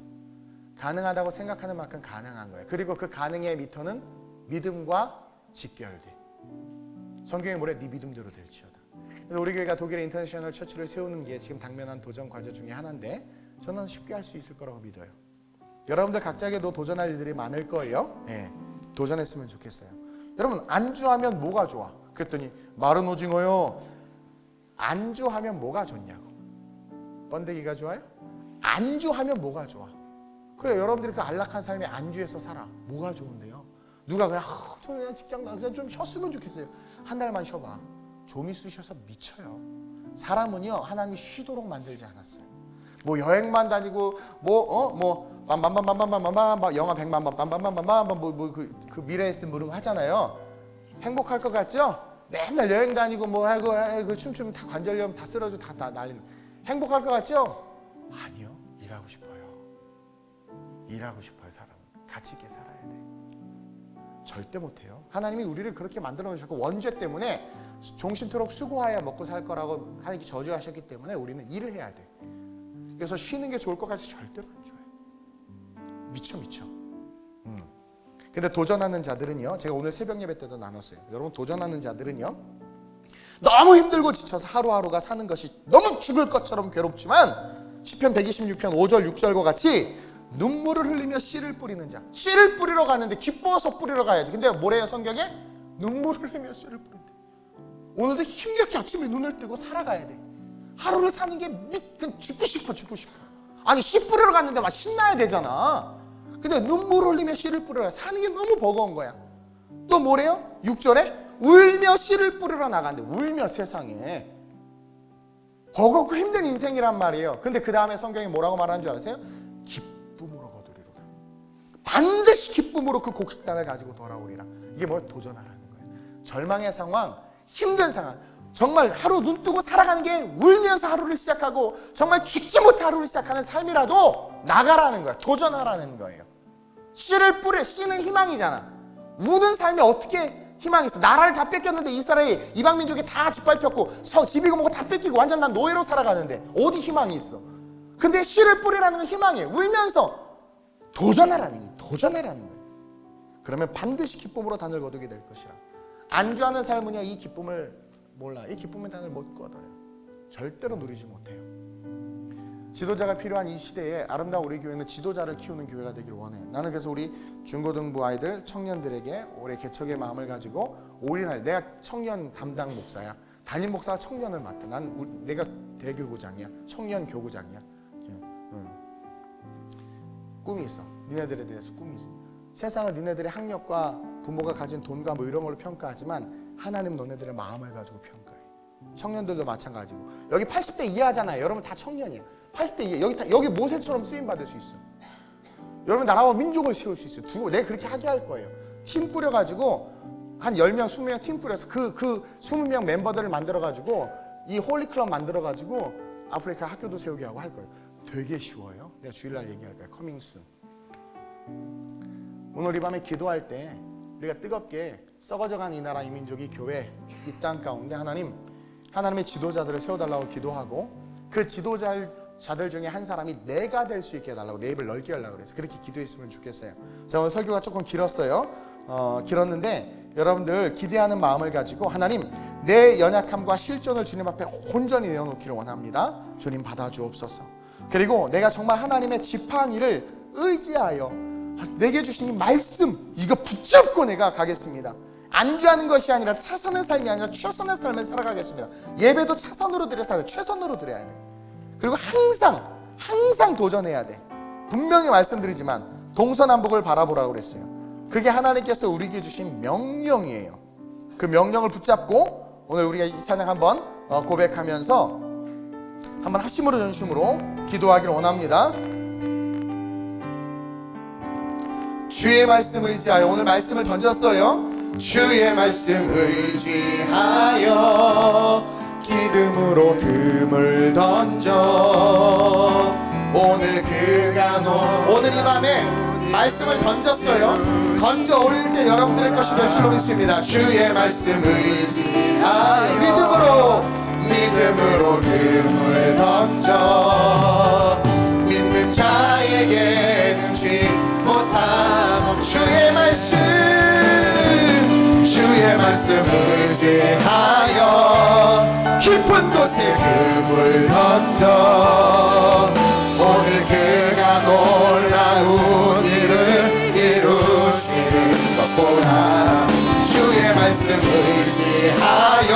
가능하다고 생각하는 만큼 가능한 거예요. 그리고 그 가능의 미터는 믿음과 직결돼. 성경에 뭐래? 네 믿음대로 될지어다. 그래서 우리 교회가 독일의 인터내셔널 처치를 세우는 게 지금 당면한 도전 과제 중에 하나인데 저는 쉽게 할 수 있을 거라고 믿어요. 여러분들 각자에게도 도전할 일들이 많을 거예요. 네, 도전했으면 좋겠어요. 여러분 안주하면 뭐가 좋아? 그랬더니 마른 오징어요. 안주하면 뭐가 좋냐고. 번데기가 좋아요? 안주하면 뭐가 좋아? 그래, 여러분들이 그 안락한 삶에 안주해서 살아. 뭐가 좋은데요? 누가 그래, 저 그냥 직장 그냥 좀 쉬었으면 좋겠어요. 한 달만 쉬어봐. 좀 있으셔서 미쳐요. 사람은요 하나님이 쉬도록 만들지 않았어요. 뭐 여행만 다니고 빰빰빰빰빰빰빰 영화 100만 빰빰빰빰빰 그 미래에 쓴 무릎 하잖아요. 행복할 것 같죠? 맨날 여행 다니고 뭐 하고 그 춤추면 다 관절염 다 쓰러져 다 날리는. 행복할 것 같죠? 아니요. 일하고 싶어요. 일하고 싶어요. 사람은 가치 있게 살아야 돼. 절대 못해요. 하나님이 우리를 그렇게 만들어 놓으셨고 원죄 때문에 종신토록 수고하여 먹고 살 거라고 하나님이 저주하셨기 때문에 우리는 일을 해야 돼. 그래서 쉬는 게 좋을 것 같이 절대로 안 좋아요. 미쳐. 근데 도전하는 자들은요, 제가 오늘 새벽 예배 때도 나눴어요. 여러분 도전하는 자들은요, 너무 힘들고 지쳐서 하루하루가 사는 것이 너무 죽을 것처럼 괴롭지만 시편 126편 5절 6절과 같이 눈물을 흘리며 씨를 뿌리는 자. 씨를 뿌리러 가는데 기뻐서 뿌리러 가야지. 근데 뭐래요 성경에? 눈물을 흘리며 씨를 뿌린대. 오늘도 힘겹게 아침에 눈을 뜨고 살아가야 돼. 하루를 사는 게 죽고 싶어. 아니 씨 뿌리러 갔는데 막 신나야 되잖아. 근데 눈물 흘리며 씨를 뿌리러 가. 사는 게 너무 버거운 거야. 또 뭐래요? 6절에 울며 씨를 뿌리러 나간대. 울며 세상에. 버겁고 힘든 인생이란 말이에요. 근데 그 다음에 성경이 뭐라고 말하는 줄 아세요? 기쁨으로 거두리로다. 반드시 기쁨으로 그 곡식단을 가지고 돌아오리라. 이게 뭐 도전하라는 거예요. 절망의 상황, 힘든 상황, 정말 하루 눈 뜨고 살아가는 게 울면서 하루를 시작하고 정말 죽지 못해 하루를 시작하는 삶이라도 나가라는 거야. 도전하라는 거예요. 씨를 뿌려. 씨는 희망이잖아. 우는 삶에 어떻게 희망이 있어? 나라를 다 뺏겼는데 이스라엘 이방 민족이 다 짓밟혔고 집이고 뭐고 다 뺏기고 완전 난 노예로 살아가는데 어디 희망이 있어? 근데 씨를 뿌리라는 건 희망이에요. 울면서 도전하라는 거예요. 도전하라는 거예요. 그러면 반드시 기쁨으로 단을 거두게 될 것이라. 안주하는 삶은요 이 기쁨을 몰라. 이 기쁨의 단을 못 거둬요. 절대로 누리지 못해요. 지도자가 필요한 이 시대에 아름다운 우리 교회는 지도자를 키우는 교회가 되길 원해요. 나는 그래서 우리 중고등부 아이들, 청년들에게 올해 개척의 마음을 가지고 올인할, 내가 청년 담당 목사야. 담임 목사가 청년을 맡아. 내가 대교구장이야. 청년 교구장이야. 꿈이 있어. 니네들에 대해서 꿈이 있어. 세상은 니네들의 학력과 부모가 가진 돈과 뭐 이런 걸로 평가하지만 하나님 너네들의 마음을 가지고 평가해. 청년들도 마찬가지고. 여기 80대 이하잖아요. 여러분 다 청년이에요. 80대 이하. 여기 모세처럼 쓰임 받을 수 있어. 여러분 나라와 민족을 세울 수 있어. 내가 그렇게 하게 할 거예요. 힘 뿌려가지고 한 10명, 20명 팀 꾸려서 그 20명 멤버들을 만들어가지고 이 홀리클럽 만들어가지고 아프리카 학교도 세우게 하고 할 거예요. 되게 쉬워요. 내가 주일날 얘기할 거예요. 커밍순. 오늘 이 밤에 기도할 때 우리가 뜨겁게 썩어져간 이 나라 이 민족이 교회 이 땅 가운데 하나님의 지도자들을 세워달라고 기도하고 그 지도자들 중에 한 사람이 내가 될 수 있게 해달라고 내 입을 넓게 하려고 그래서 그렇게 기도했으면 좋겠어요. 자, 오늘 설교가 조금 길었어요. 길었는데 여러분들 기대하는 마음을 가지고 하나님 내 연약함과 실존을 주님 앞에 온전히 내어놓기를 원합니다. 주님 받아주옵소서. 그리고 내가 정말 하나님의 지팡이를 의지하여 내게 주신 이 말씀 이거 붙잡고 내가 가겠습니다. 안주하는 것이 아니라 차선의 삶이 아니라 최선의 삶을 살아가겠습니다. 예배도 차선으로 드려야 돼. 최선으로 드려야 돼. 그리고 항상 도전해야 돼. 분명히 말씀드리지만 동서남북을 바라보라고 그랬어요. 그게 하나님께서 우리에게 주신 명령이에요. 그 명령을 붙잡고 오늘 우리가 이 찬양 한번 고백하면서 한번 합심으로 전심으로 기도하기를 원합니다. 주의 말씀 의지하여 오늘 말씀을 던졌어요. 주의 말씀 의지하여 기름으로 금을 던져 오늘 그가 오늘 이 밤에 말씀을 던졌어요. 던져 올릴 때 여러분들의 것이 될 줄로 믿습니다. 주의 말씀 의지하여 믿음으로 금을 던져 믿는 자에게는 지 못함 주의 말씀 의지하여 깊은 곳에 금을 던져 오늘 그가 놀라운 일을 이루시는 것 보라 주의 말씀 의지하여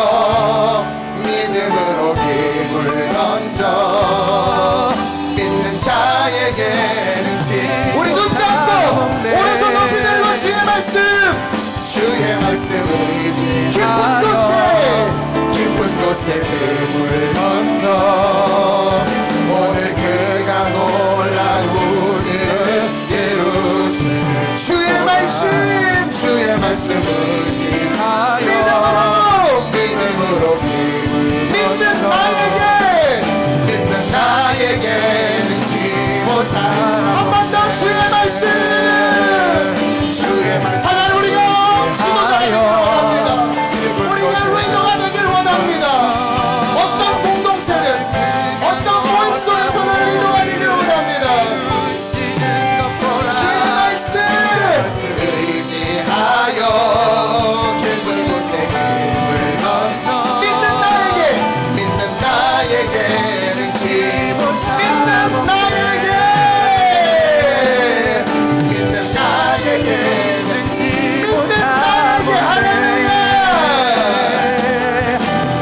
믿음으로 금을 던져 믿는 자에게는 우리 눈 감고 오른손 높이 들고 주의 말씀 의지 깊은 곳에 금을 던져 오늘 그가 놀라운 일을 이루시는 주의 말씀 의지하여 믿음으로 믿는 나에게는 지 못한 한 번 더 주의 말씀 하나님 우리가 지도자가 되길 원합니다. 우리가 리더가 되길 원합니다. 어떤 공동체는 어떤 모임 속에서는 리더가 되길 원합니다. 주의 말씀 의지하여 깊은 곳에 금을 던져 믿는 나에게는 지 못한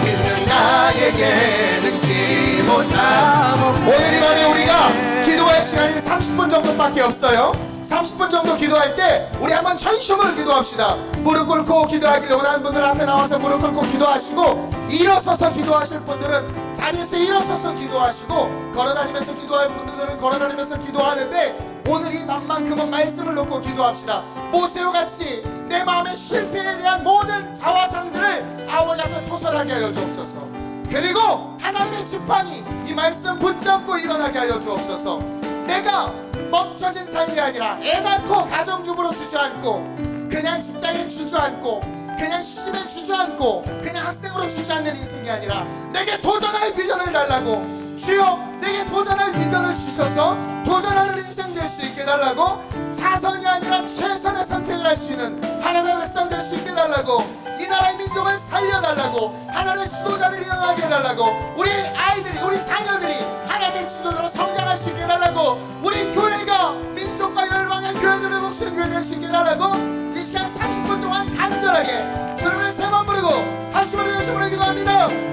믿는 나에게는 지 못함 오늘 이 밤에 우리가 기도할 시간이 30분 정도밖에 없어요. 30분 정도 기도할 때 우리 한번 전심으로 기도합시다. 무릎 꿇고 기도하기를 원하는 분들 앞에 나와서 무릎 꿇고 기도하시고 일어서서 기도하실 분들은 자리에서 일어서서 기도하시고 걸어다니면서 기도할 분들은 걸어다니면서 기도하는데 오늘 이 밤만큼은 말씀을 놓고 기도합시다. 모세오같이 내 마음의 실패에 대한 모든 자화상들을 아버지 앞에 토설하게 하여 주옵소서. 그리고 하나님의 지팡이 이 말씀 붙잡고 일어나게 하여 주옵소서. 내가 멈춰진 삶이 아니라 애 낳고 가정주부로 주저앉고 그냥 직장인 주저앉고 그냥 시집에 주저앉고 그냥 학생으로 주저앉는 인생이 아니라 내게 도전할 비전을 달라고 주여 내게 도전할 비전을 주셔서 도전하는 인생 될 수 있게 달라고 차선이 아니라 최선의 선택을 할 수 있는 하나님의 백성 될 수 있게 달라고 이 나라의 민족을 살려달라고 하나님의 지도자들이 일어나게 해달라고 우리 아이들이 우리 자녀들이 하나님의 지도자로 성장할 수 있게 해달라고 우리 교회가 민족과 열방의 교회들을 목시는 교회 될 수 있게 해달라고 이 시간 30분 동안 간절하게 주님을 세 번 부르고 한숨으로 요즘으로 기도합니다.